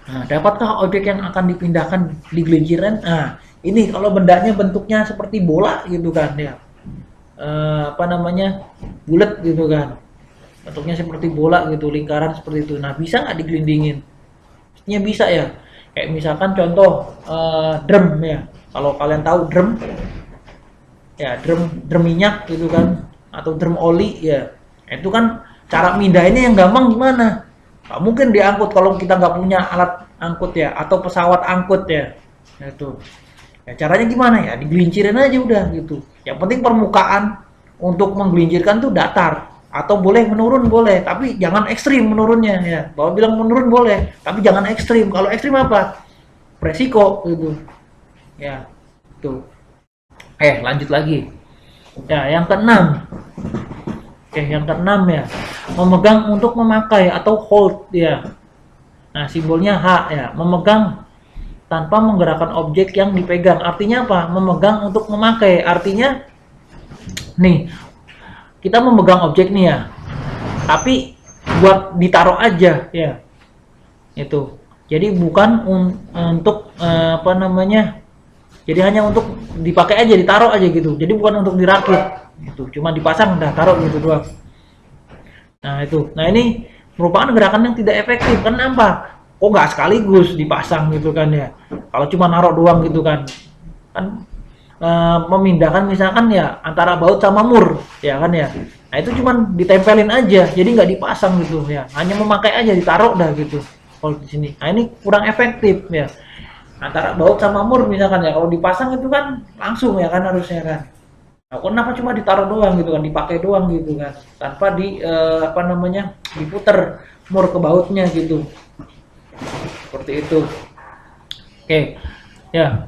nah, dapatkah objek yang akan dipindahkan digelincirkan? Nah ini kalau bendanya bentuknya seperti bola gitu kan ya, apa namanya, bulat gitu kan, bentuknya seperti bola gitu, lingkaran seperti itu. Nah bisa nggak digelindingin? Pastinya bisa ya. Kayak misalkan contoh drum ya, kalau kalian tahu drum ya, drum minyak gitu kan, atau drum oli ya, itu kan cara mindahinnya yang gampang gimana? Nggak mungkin diangkut kalau kita nggak punya alat angkut ya, atau pesawat angkut ya, itu. Ya, caranya gimana ya? Digelincirin aja udah gitu. Yang penting permukaan untuk menggelincirkan tuh datar, atau boleh menurun boleh, tapi jangan ekstrim menurunnya ya. Bahwa bilang menurun boleh, tapi jangan ekstrim. Kalau ekstrim apa? Resiko gitu. Ya, tuh. Lanjut lagi. Ya, yang keenam. Yang keenam ya. Memegang untuk memakai atau hold ya. Nah, simbolnya H ya. Memegang tanpa menggerakkan objek yang dipegang. Artinya apa? Memegang untuk memakai. Artinya nih, kita memegang objek nih ya, tapi buat ditaruh aja ya. Itu. Jadi bukan untuk apa namanya? Jadi hanya untuk dipakai aja, ditaruh aja gitu. Jadi bukan untuk dirakit. Gitu. Cuma dipasang udah taruh gitu doang. Nah itu, nah ini merupakan gerakan yang tidak efektif. Kenapa? Kok nggak sekaligus dipasang gitu kan ya? Kalau cuma naruh doang gitu kan, kan memindahkan misalkan ya antara baut sama mur, ya kan ya. Nah itu cuma ditempelin aja, jadi nggak dipasang gitu ya. Hanya memakai aja, ditaruh dah gitu. Kalau di sini, nah ini kurang efektif ya. Antara baut sama mur misalkan ya, kalau dipasang itu kan langsung ya kan harusnya kan. Nah, kenapa cuma ditaruh doang gitu kan, dipakai doang gitu kan, tanpa apa namanya, diputer mur ke bautnya gitu, seperti itu. Oke, ya.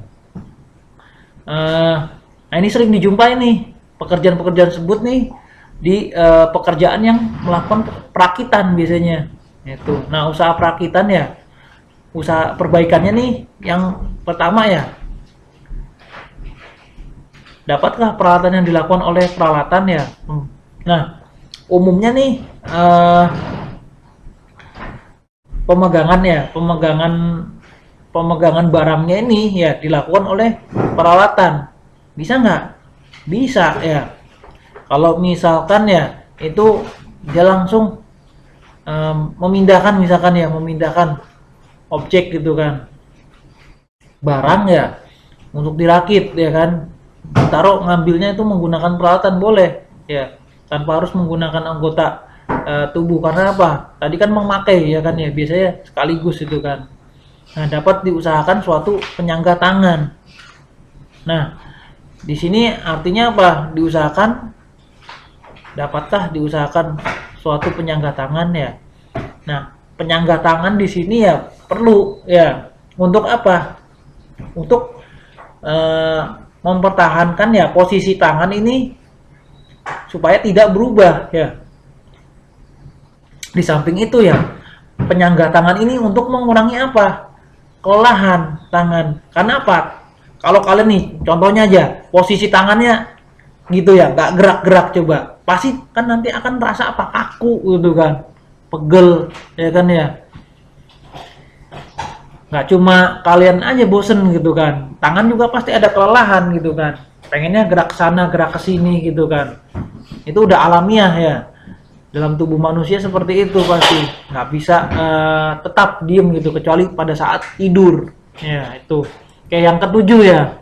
Nah ini sering dijumpai nih pekerjaan-pekerjaan tersebut nih di pekerjaan yang melakukan perakitan biasanya. Itu. Nah usaha perakitan ya, usaha perbaikannya nih yang pertama ya, dapatkah peralatan yang dilakukan oleh peralatan ya. Nah umumnya nih pemegangan ya, pemegangan barangnya ini ya dilakukan oleh peralatan. Bisa nggak? Bisa ya. Kalau misalkan ya itu dia langsung memindahkan misalkan ya, memindahkan objek gitu kan, barang ya untuk dirakit ya kan, taruh ngambilnya itu menggunakan peralatan boleh ya, tanpa harus menggunakan anggota tubuh. Karena apa? Tadi kan memakai ya kan ya, biasanya sekaligus itu kan. Nah, dapat diusahakan suatu penyangga tangan. Nah, di sini artinya apa? Diusahakan, dapatkah diusahakan suatu penyangga tangan ya? Nah, penyangga tangan di sini ya perlu ya. Untuk apa? Untuk mempertahankan ya posisi tangan ini supaya tidak berubah ya. Di samping itu ya, penyangga tangan ini untuk mengurangi apa? Kelelahan tangan. Karena apa? Kalau kalian nih, contohnya aja, posisi tangannya gitu ya, nggak gerak-gerak coba, pasti kan nanti akan terasa apa? Kaku gitu kan, pegel, ya kan ya. Nggak cuma kalian aja bosen gitu kan, tangan juga pasti ada kelelahan gitu kan. Pengennya gerak ke sana, gerak ke sini gitu kan. Itu udah alamiah ya. Dalam tubuh manusia seperti itu pasti nggak bisa tetap diem gitu kecuali pada saat tidur ya. Itu kayak yang ketujuh ya,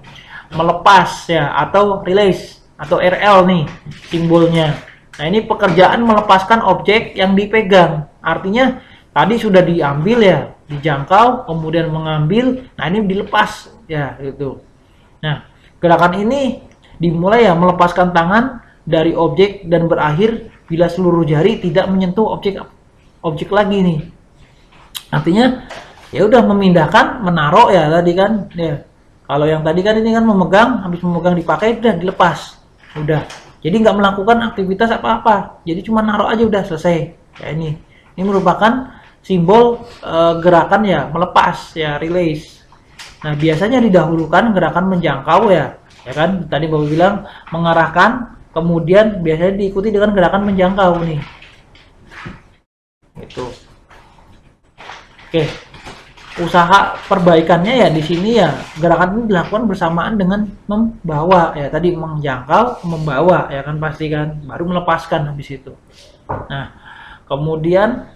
melepas ya atau release atau RL nih simbolnya. Nah ini pekerjaan melepaskan objek yang dipegang, artinya tadi sudah diambil ya, dijangkau kemudian mengambil, nah ini dilepas ya gitu. Nah gerakan ini dimulai ya melepaskan tangan dari objek dan berakhir bila seluruh jari tidak menyentuh objek lagi nih. Artinya ya udah memindahkan, menaruh ya tadi kan ya. Kalau yang tadi kan ini kan memegang, habis memegang dipakai udah dilepas. Udah. Jadi nggak melakukan aktivitas apa-apa. Jadi cuma naruh aja udah selesai. Ya ini. Ini merupakan simbol gerakan ya, melepas ya, release. Nah, biasanya didahulukan gerakan menjangkau ya. Ya kan? Tadi Bapak bilang mengarahkan, kemudian biasanya diikuti dengan gerakan menjangkau nih. Itu. Oke. Usaha perbaikannya ya di sini ya, gerakan ini dilakukan bersamaan dengan membawa ya, tadi menjangkau, membawa ya kan, pasti kan, baru melepaskan habis itu. Nah, kemudian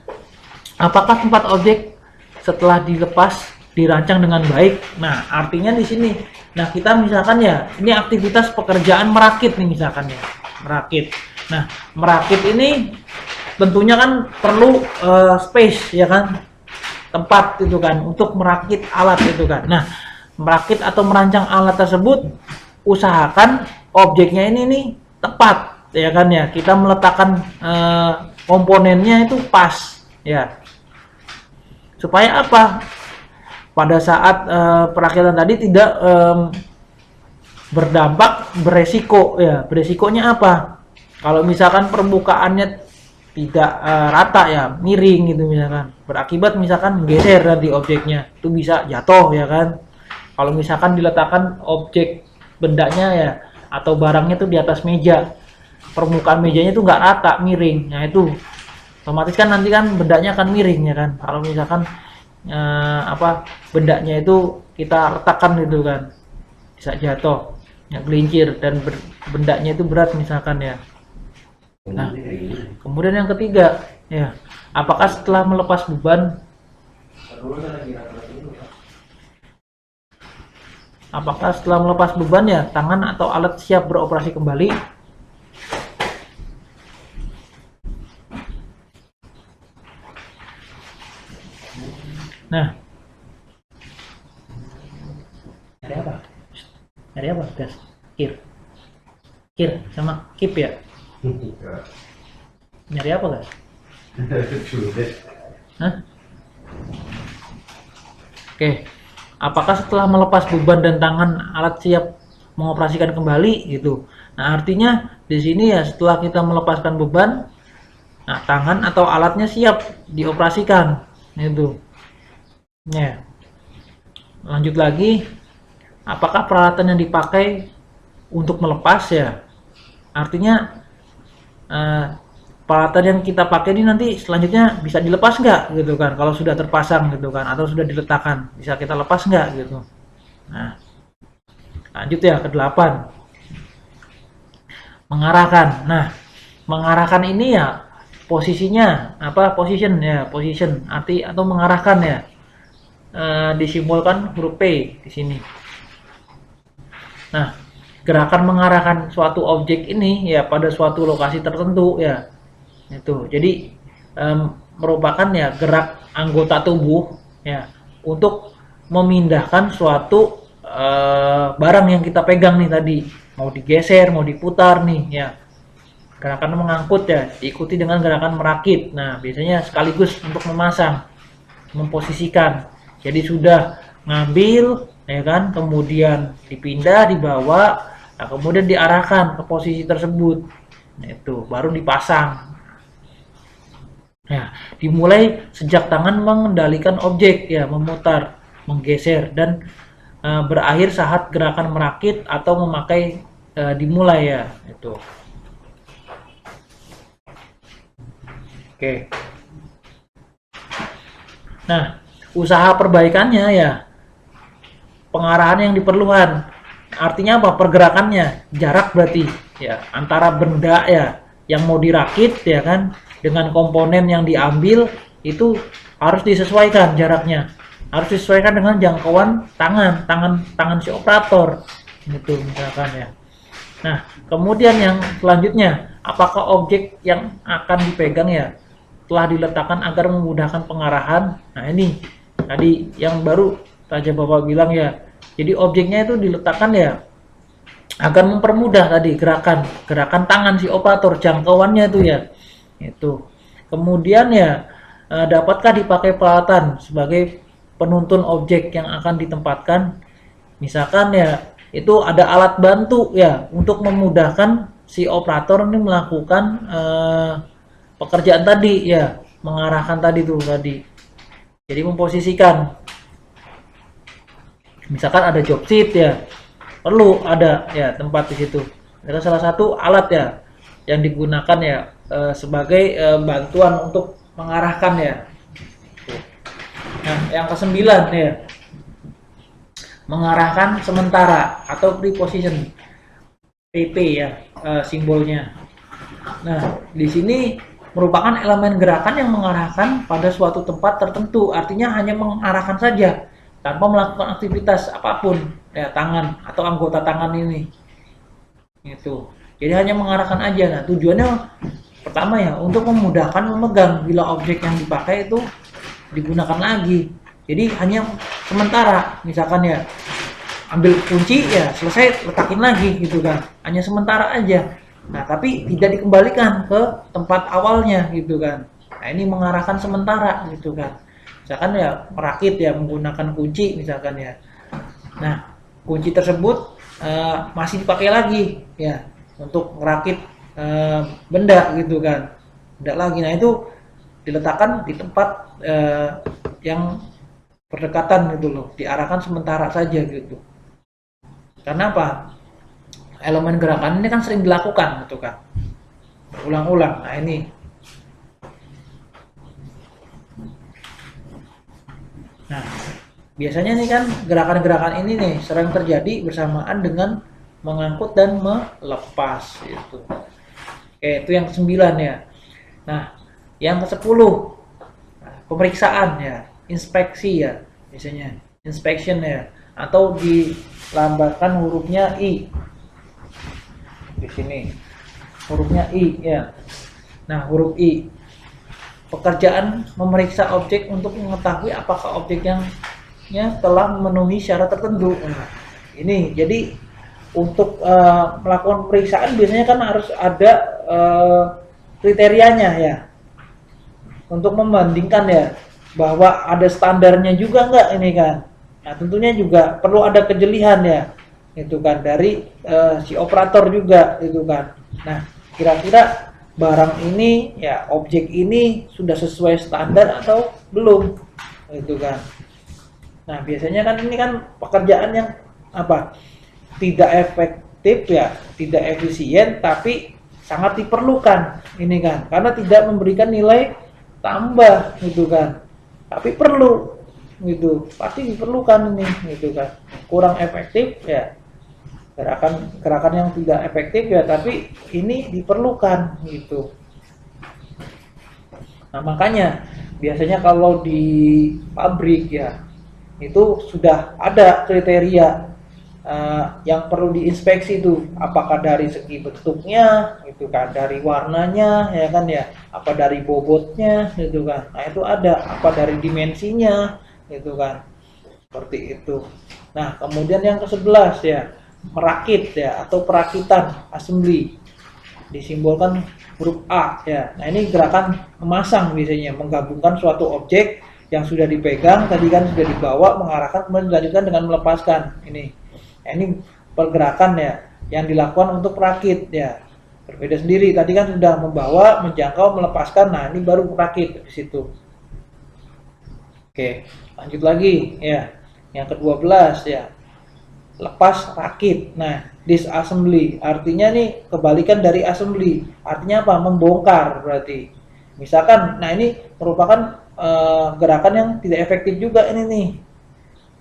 apakah tempat objek setelah dilepas dirancang dengan baik? Nah, artinya di sini. Nah, kita misalkan ya, ini aktivitas pekerjaan merakit nih misalkan ya, merakit. Nah, merakit ini tentunya kan perlu space ya kan, tempat itu kan untuk merakit alat itu kan. Nah, merakit atau merancang alat tersebut, usahakan objeknya ini nih tepat ya kan ya. Kita meletakkan komponennya itu pas ya. Supaya apa? Pada saat perakitan tadi tidak berdampak beresiko ya. Beresikonya apa? Kalau misalkan permukaannya tidak rata ya, miring gitu misalkan, berakibat misalkan geser nanti objeknya, itu bisa jatuh ya kan. Kalau misalkan diletakkan objek bendanya ya atau barangnya tuh di atas meja, permukaan mejanya tuh nggak rata, miring, nah itu otomatis kan nanti kan bendanya akan miring ya kan. Kalau misalkan bendanya itu kita letakkan gitu kan, bisa jatuh ya, gelincir, dan bendanya itu berat misalkan ya. Nah, Kemudian yang ketiga, ya, apakah setelah melepas beban ya tangan atau alat siap beroperasi kembali? Nah, nyari apa? Nyari apa, guys? Kir sama kip ya? Nyari apa, guys? Hah? Oke. Apakah setelah melepas beban dan tangan alat siap mengoperasikan kembali gitu? Nah, artinya di sini ya setelah kita melepaskan beban, nah tangan atau alatnya siap dioperasikan itu. Ya. Lanjut lagi, apakah peralatan yang dipakai untuk melepas ya? Artinya peralatan yang kita pakai ini nanti selanjutnya bisa dilepas nggak gitu kan, kalau sudah terpasang gitu kan, atau sudah diletakkan bisa kita lepas nggak gitu. Nah, lanjut ya ke 8, mengarahkan. Nah, mengarahkan ini ya posisinya apa, position arti atau mengarahkan ya, disimbolkan huruf P di sini. Nah, gerakan mengarahkan suatu objek ini ya pada suatu lokasi tertentu ya. Itu. Jadi merupakan ya gerak anggota tubuh ya untuk memindahkan suatu barang yang kita pegang nih tadi. Mau digeser, mau diputar nih ya. Gerakan mengangkut ya diikuti dengan gerakan merakit. Nah, biasanya sekaligus untuk memasang, memposisikan. Jadi sudah ngambil ya kan, kemudian dipindah, dibawa, nah kemudian diarahkan ke posisi tersebut. Nah, itu baru dipasang. Nah, dimulai sejak tangan mengendalikan objek ya, memutar, menggeser dan berakhir saat gerakan merakit atau memakai dimulai ya, itu. Oke. Nah, usaha perbaikannya ya pengarahan yang diperlukan. Artinya apa? Pergerakannya, jarak berarti ya antara benda ya yang mau dirakit ya kan dengan komponen yang diambil itu harus disesuaikan jaraknya. Harus disesuaikan dengan jangkauan tangan si operator. Gitu misalkan ya. Nah, kemudian yang selanjutnya, apakah objek yang akan dipegang ya telah diletakkan agar memudahkan pengarahan? Nah, ini tadi yang baru saja Bapak bilang ya. Jadi objeknya itu diletakkan ya agar mempermudah tadi gerakan tangan si operator, jangkauannya itu ya. Itu. Kemudian ya dapatkah dipakai peralatan sebagai penuntun objek yang akan ditempatkan? Misalkan ya itu ada alat bantu ya untuk memudahkan si operator ini melakukan pekerjaan tadi ya, mengarahkan tadi tuh tadi. Jadi memposisikan. Misalkan ada job sheet ya, perlu ada ya tempat di situ. Itu salah satu alat ya yang digunakan ya sebagai bantuan untuk mengarahkan ya. Nah, yang kesembilan ya, mengarahkan sementara atau preposition, PP ya simbolnya. Nah, di sini merupakan elemen gerakan yang mengarahkan pada suatu tempat tertentu. Artinya hanya mengarahkan saja tanpa melakukan aktivitas apapun ya tangan atau anggota tangan ini. Itu. Jadi hanya mengarahkan aja. Nah, tujuannya pertama ya untuk memudahkan memegang bila objek yang dipakai itu digunakan lagi. Jadi hanya sementara, misalkan ya ambil kunci ya selesai letakin lagi gitu kan. Hanya sementara aja. Nah, tapi tidak dikembalikan ke tempat awalnya gitu kan. Nah, ini mengarahkan sementara gitu kan. Misalkan ya merakit ya menggunakan kunci misalkan ya. Nah, kunci tersebut masih dipakai lagi ya untuk merakit benda gitu kan. Benda lagi. Nah, itu diletakkan di tempat yang berdekatan gitu loh, diarahkan sementara saja gitu. Karena apa? Elemen gerakan ini kan sering dilakukan gitu kan, berulang-ulang. Nah, ini nah biasanya nih kan gerakan-gerakan ini nih sering terjadi bersamaan dengan mengangkut dan melepas itu. Oke, itu yang ke-9 ya. Nah, yang ke-10, pemeriksaan ya, inspeksi ya, biasanya inspection ya, atau dilambangkan hurufnya I di sini, hurufnya I ya. Nah, huruf I, pekerjaan memeriksa objek untuk mengetahui apakah objek yang telah memenuhi syarat tertentu. Nah, ini jadi untuk melakukan pemeriksaan biasanya kan harus ada kriterianya ya, untuk membandingkan ya, bahwa ada standarnya juga nggak ini kan. Nah, tentunya juga perlu ada kejelian ya, itu kan dari si operator juga itu kan. Nah, kira-kira barang ini ya, objek ini sudah sesuai standar atau belum, itu kan. Nah, biasanya kan ini kan pekerjaan yang apa, tidak efektif ya, tidak efisien, tapi sangat diperlukan ini kan, karena tidak memberikan nilai tambah gitu kan, tapi perlu gitu, pasti diperlukan ini gitu kan. Kurang efektif ya, gerakan yang tidak efektif ya, tapi ini diperlukan gitu. Nah, makanya biasanya kalau di pabrik ya, itu sudah ada kriteria yang perlu diinspeksi itu, apakah dari segi bentuknya gitu kan, dari warnanya ya kan ya, apa dari bobotnya gitu kan. Nah, itu ada, apa dari dimensinya gitu kan, seperti itu. Nah, kemudian yang ke-11 ya, merakit ya, atau perakitan, assembly, disimbolkan huruf A ya. Nah, ini gerakan memasang, biasanya menggabungkan suatu objek yang sudah dipegang tadi kan, sudah dibawa, mengarahkan, kemudian dilanjutkan dengan melepaskan ini. Nah, ini pergerakan ya yang dilakukan untuk perakit ya, berbeda sendiri. Tadi kan sudah membawa, menjangkau, melepaskan. Nah, ini baru perakit di situ. Oke, lanjut lagi ya. Yang ke-12 ya, lepas rakit. Nah, disassembly artinya nih kebalikan dari assembly. Artinya apa? Membongkar berarti. Misalkan, nah ini merupakan gerakan yang tidak efektif juga ini nih.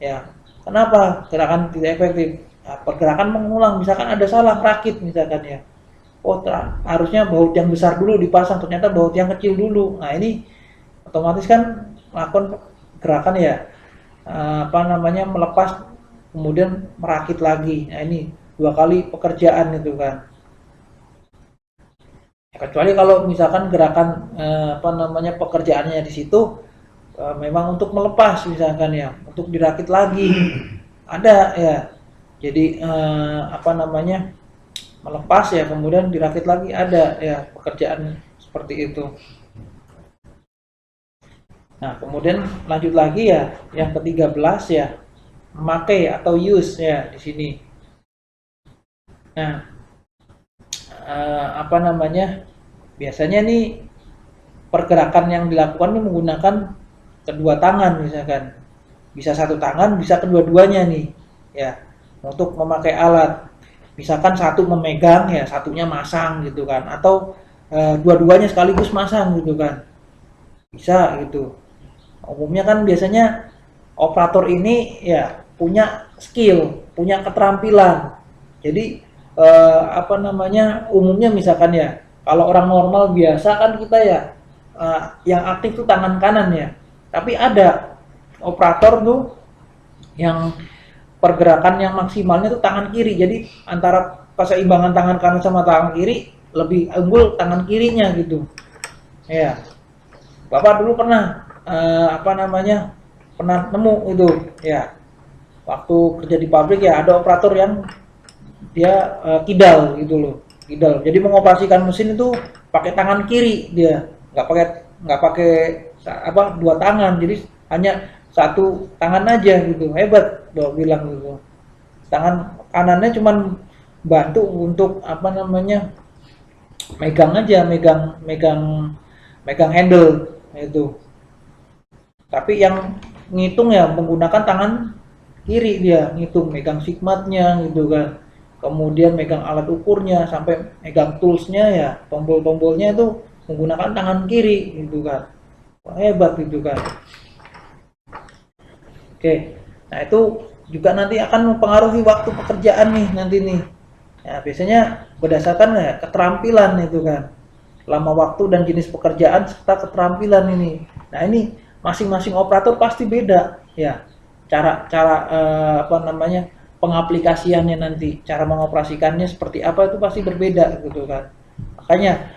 Ya, kenapa gerakan tidak efektif? Nah, pergerakan mengulang, misalkan ada salah rakit misalkan ya. Oh, harusnya baut yang besar dulu dipasang, ternyata baut yang kecil dulu. Nah, ini otomatis kan melakukan gerakan ya, apa namanya, melepas kemudian merakit lagi. Nah, ini 2 kali pekerjaan itu kan. Kecuali kalau misalkan gerakan apa namanya, pekerjaannya di situ memang untuk melepas misalkan ya, untuk dirakit lagi, ada ya. Jadi apa namanya, melepas ya, kemudian dirakit lagi, ada ya pekerjaan seperti itu. Nah, kemudian lanjut lagi ya, yang ke-13 ya, memakai atau use ya di sini. Nah, apa namanya, biasanya nih pergerakan yang dilakukan ini menggunakan kedua tangan misalkan, bisa satu tangan, bisa kedua-duanya nih ya, untuk memakai alat. Misalkan satu memegang ya, satunya masang gitu kan, atau dua-duanya sekaligus masang gitu kan, bisa gitu. Umumnya kan biasanya operator ini ya punya skill, punya keterampilan. Jadi apa namanya, umumnya misalkan ya, kalau orang normal biasa kan kita ya yang aktif tuh tangan kanan ya, tapi ada operator tuh yang pergerakan yang maksimalnya tuh tangan kiri. Jadi antara keseimbangan tangan kanan sama tangan kiri, lebih unggul tangan kirinya gitu ya. Bapak dulu pernah apa namanya, pernah nemu itu ya, waktu kerja di pabrik ya, ada operator yang dia kidal gitu loh, kidal. Jadi mengoperasikan mesin itu pakai tangan kiri, dia nggak pakai apa, dua tangan, jadi hanya satu tangan aja gitu. Hebat Bapak bilang gitu. Tangan kanannya cuman bantu untuk apa namanya, megang aja, megang megang megang handle itu. Tapi yang ngitung ya menggunakan tangan kiri, dia ngitung, megang sigmatnya gitu kan. Kemudian megang alat ukurnya, sampai megang toolsnya ya, tombol-tombolnya itu menggunakan tangan kiri gitu kan. Wah, hebat gitu kan. Oke, nah itu juga nanti akan mempengaruhi waktu pekerjaan nih nanti nih. Nah, biasanya berdasarkan ya keterampilan itu kan. lama waktu dan jenis pekerjaan serta keterampilan ini. Nah, ini masing-masing operator pasti beda ya. Cara pengaplikasiannya nanti, cara mengoperasikannya seperti apa itu pasti berbeda gitu kan. Makanya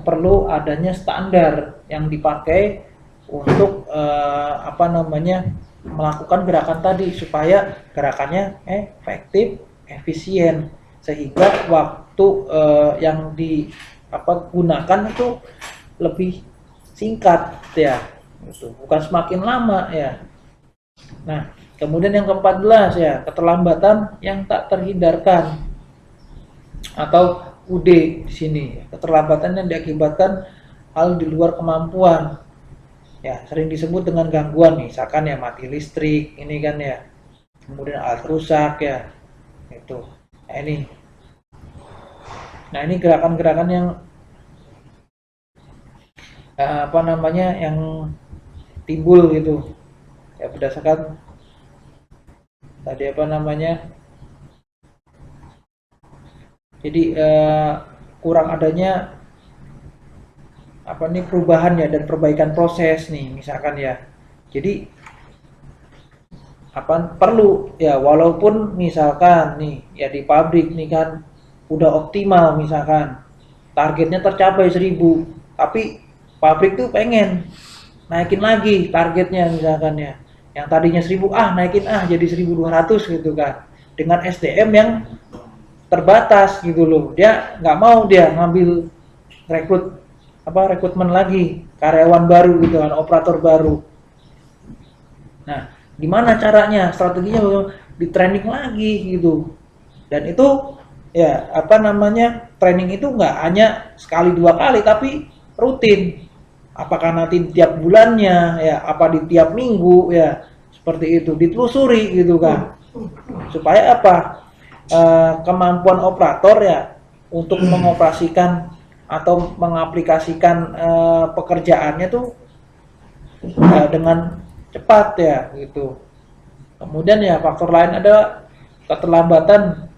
perlu adanya standar yang dipakai untuk melakukan gerakan tadi supaya gerakannya efektif, efisien, sehingga waktu yang digunakan itu lebih singkat ya, gitu. Bukan semakin lama ya. Nah, kemudian yang ke-14 ya, keterlambatan yang tak terhindarkan atau UD di sini. Keterlambatan yang diakibatkan hal di luar kemampuan. Ya, sering disebut dengan gangguan, misalkan ya mati listrik, ini kan ya. Kemudian alat rusak ya. Itu. Nah, ini gerakan-gerakan yang yang timbul gitu. Ya, berdasarkan tadi jadi kurang adanya perubahan ya dan perbaikan proses nih misalkan ya. Jadi perlu ya, walaupun misalkan nih ya di pabrik nih kan udah optimal, misalkan targetnya tercapai 1000, tapi pabrik tuh pengen naikin lagi targetnya misalkan ya. Yang tadinya 1000 naikin jadi 1200 gitu kan. Dengan SDM yang terbatas gitu loh. Dia nggak mau dia ngambil rekrutmen lagi karyawan baru gitu kan, operator baru. Nah, gimana caranya? Strateginya di training lagi gitu. Dan itu ya training itu nggak hanya sekali 2 kali tapi rutin. Apakah nanti tiap bulannya ya, apa di tiap minggu ya, seperti itu ditelusuri gitu kan. Supaya kemampuan operator ya untuk mengoperasikan atau mengaplikasikan pekerjaannya tuh dengan cepat ya gitu. Kemudian ya faktor lain ada keterlambatan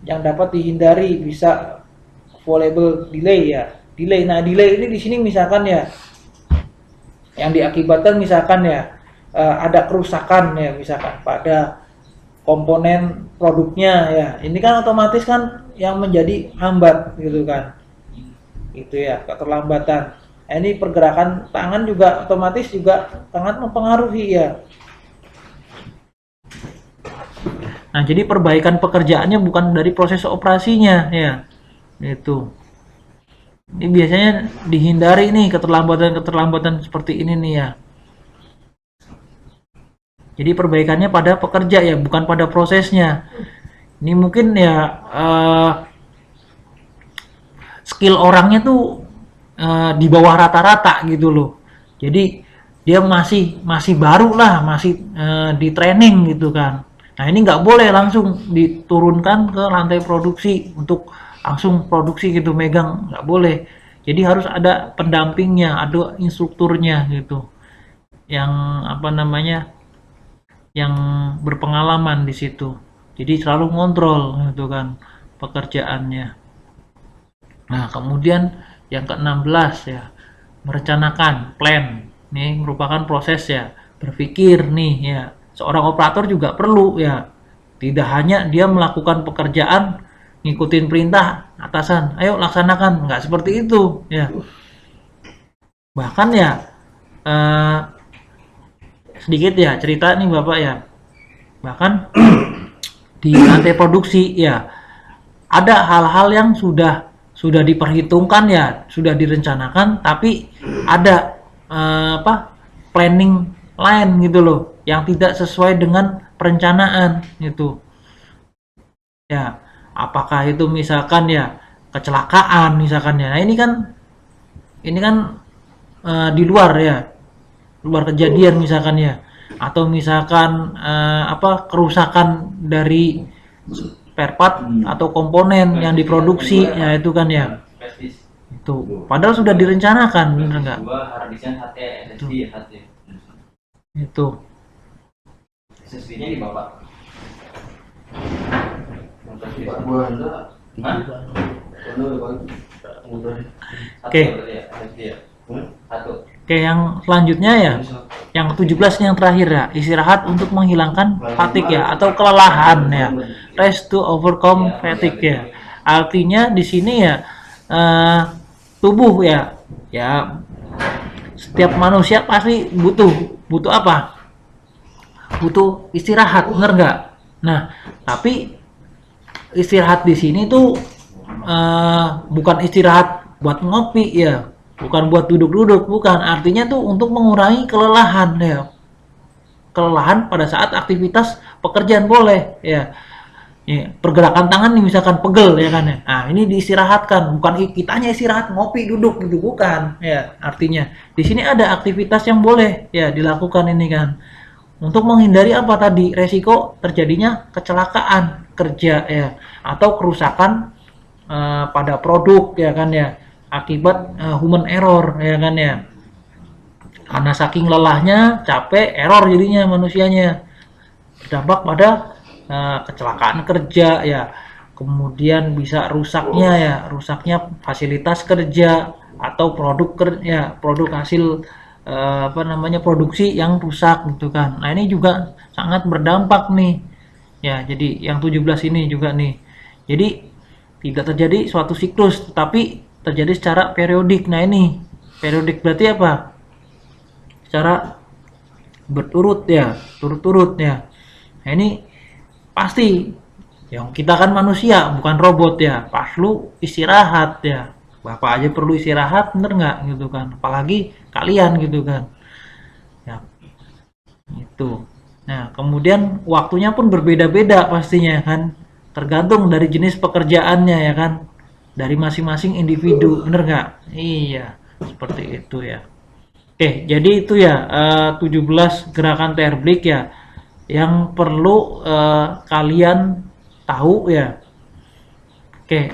yang dapat dihindari, bisa avoidable delay ya. Delay. Nah, delay ini di sini misalkan ya yang diakibatkan misalkan ya ada kerusakan ya, misalkan pada komponen produknya ya. Ini kan otomatis kan yang menjadi hambat gitu kan. Itu ya, keterlambatan. Nah, ini pergerakan tangan juga otomatis juga sangat mempengaruhi ya. Nah, jadi perbaikan pekerjaannya bukan dari proses operasinya ya. Itu. Ini biasanya dihindari nih keterlambatan seperti ini nih ya. Jadi perbaikannya pada pekerja ya, bukan pada prosesnya. Ini mungkin ya skill orangnya tuh di bawah rata-rata gitu loh. Jadi dia masih baru lah, masih di training gitu kan. Nah, ini nggak boleh langsung diturunkan ke lantai produksi untuk langsung produksi gitu, megang, nggak boleh. Jadi harus ada pendampingnya, ada instrukturnya gitu, yang yang berpengalaman di situ. Jadi selalu ngontrol gitu kan pekerjaannya. Nah, kemudian yang ke-16 ya, merencanakan, plan. Ini merupakan proses ya, berpikir nih ya. Seorang operator juga perlu ya, tidak hanya dia melakukan pekerjaan ngikutin perintah atasan, ayo laksanakan, nggak seperti itu ya. Bahkan ya sedikit ya cerita nih Bapak ya. Bahkan di lantai produksi ya ada hal-hal yang sudah diperhitungkan ya, sudah direncanakan, tapi ada planning lain gitu loh yang tidak sesuai dengan perencanaan gitu. Ya, apakah itu misalkan ya kecelakaan misalkan ya. Nah, ini kan di luar ya, luar kejadian misalkan ya, atau misalkan kerusakan dari spare part atau komponen yang diproduksi ya, itu kan ya, itu padahal sudah direncanakan, bener nggak? Itu SSD-nya di Bapak. Oke. Oke, yang selanjutnya ya, yang 17 yang terakhir ya, istirahat untuk menghilangkan fatigue ya atau kelelahan ya. Rest to overcome fatigue ya. Artinya di sini ya tubuh ya, ya setiap manusia pasti butuh apa? Butuh istirahat, bener nggak? Nah, tapi istirahat di sini tuh bukan istirahat buat ngopi ya, bukan buat duduk-duduk, bukan. Artinya tuh untuk mengurangi kelelahan ya. Kelelahan pada saat aktivitas pekerjaan boleh ya. Ya, pergerakan tangan nih misalkan pegel ya kan ya. Nah, ini diistirahatkan, bukan kitanya istirahat ngopi duduk gitu bukan ya. Artinya di sini ada aktivitas yang boleh ya dilakukan ini kan. Untuk menghindari apa tadi? Resiko terjadinya kecelakaan kerja ya atau kerusakan pada produk ya kan ya akibat human error ya kan ya. Karena saking lelahnya, capek, error jadinya manusianya. Berdampak pada kecelakaan kerja ya, kemudian bisa rusaknya fasilitas kerja atau produk hasil produksi yang rusak gitu kan. Nah ini juga sangat berdampak nih ya. Jadi yang 17 ini juga nih, jadi tidak terjadi suatu siklus tetapi terjadi secara periodik. Nah ini periodik berarti apa? Secara berturut ya, turut-turut ya. Nah ini pasti yang kita kan manusia bukan robot ya, pas lu istirahat ya, bapak aja perlu istirahat, bener nggak gitu kan, apalagi kalian gitu kan ya. Itu nah kemudian waktunya pun berbeda-beda pastinya kan, tergantung dari jenis pekerjaannya ya kan, dari masing-masing individu, bener nggak? Iya seperti itu ya. Oke, jadi itu ya 17 gerakan terblik ya yang perlu kalian tahu ya. Oke,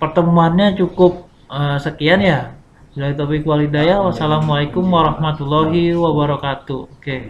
pertemuannya cukup sekian ya. Bila taufiq walhidayah, wassalamualaikum warahmatullahi wabarakatuh. Oke.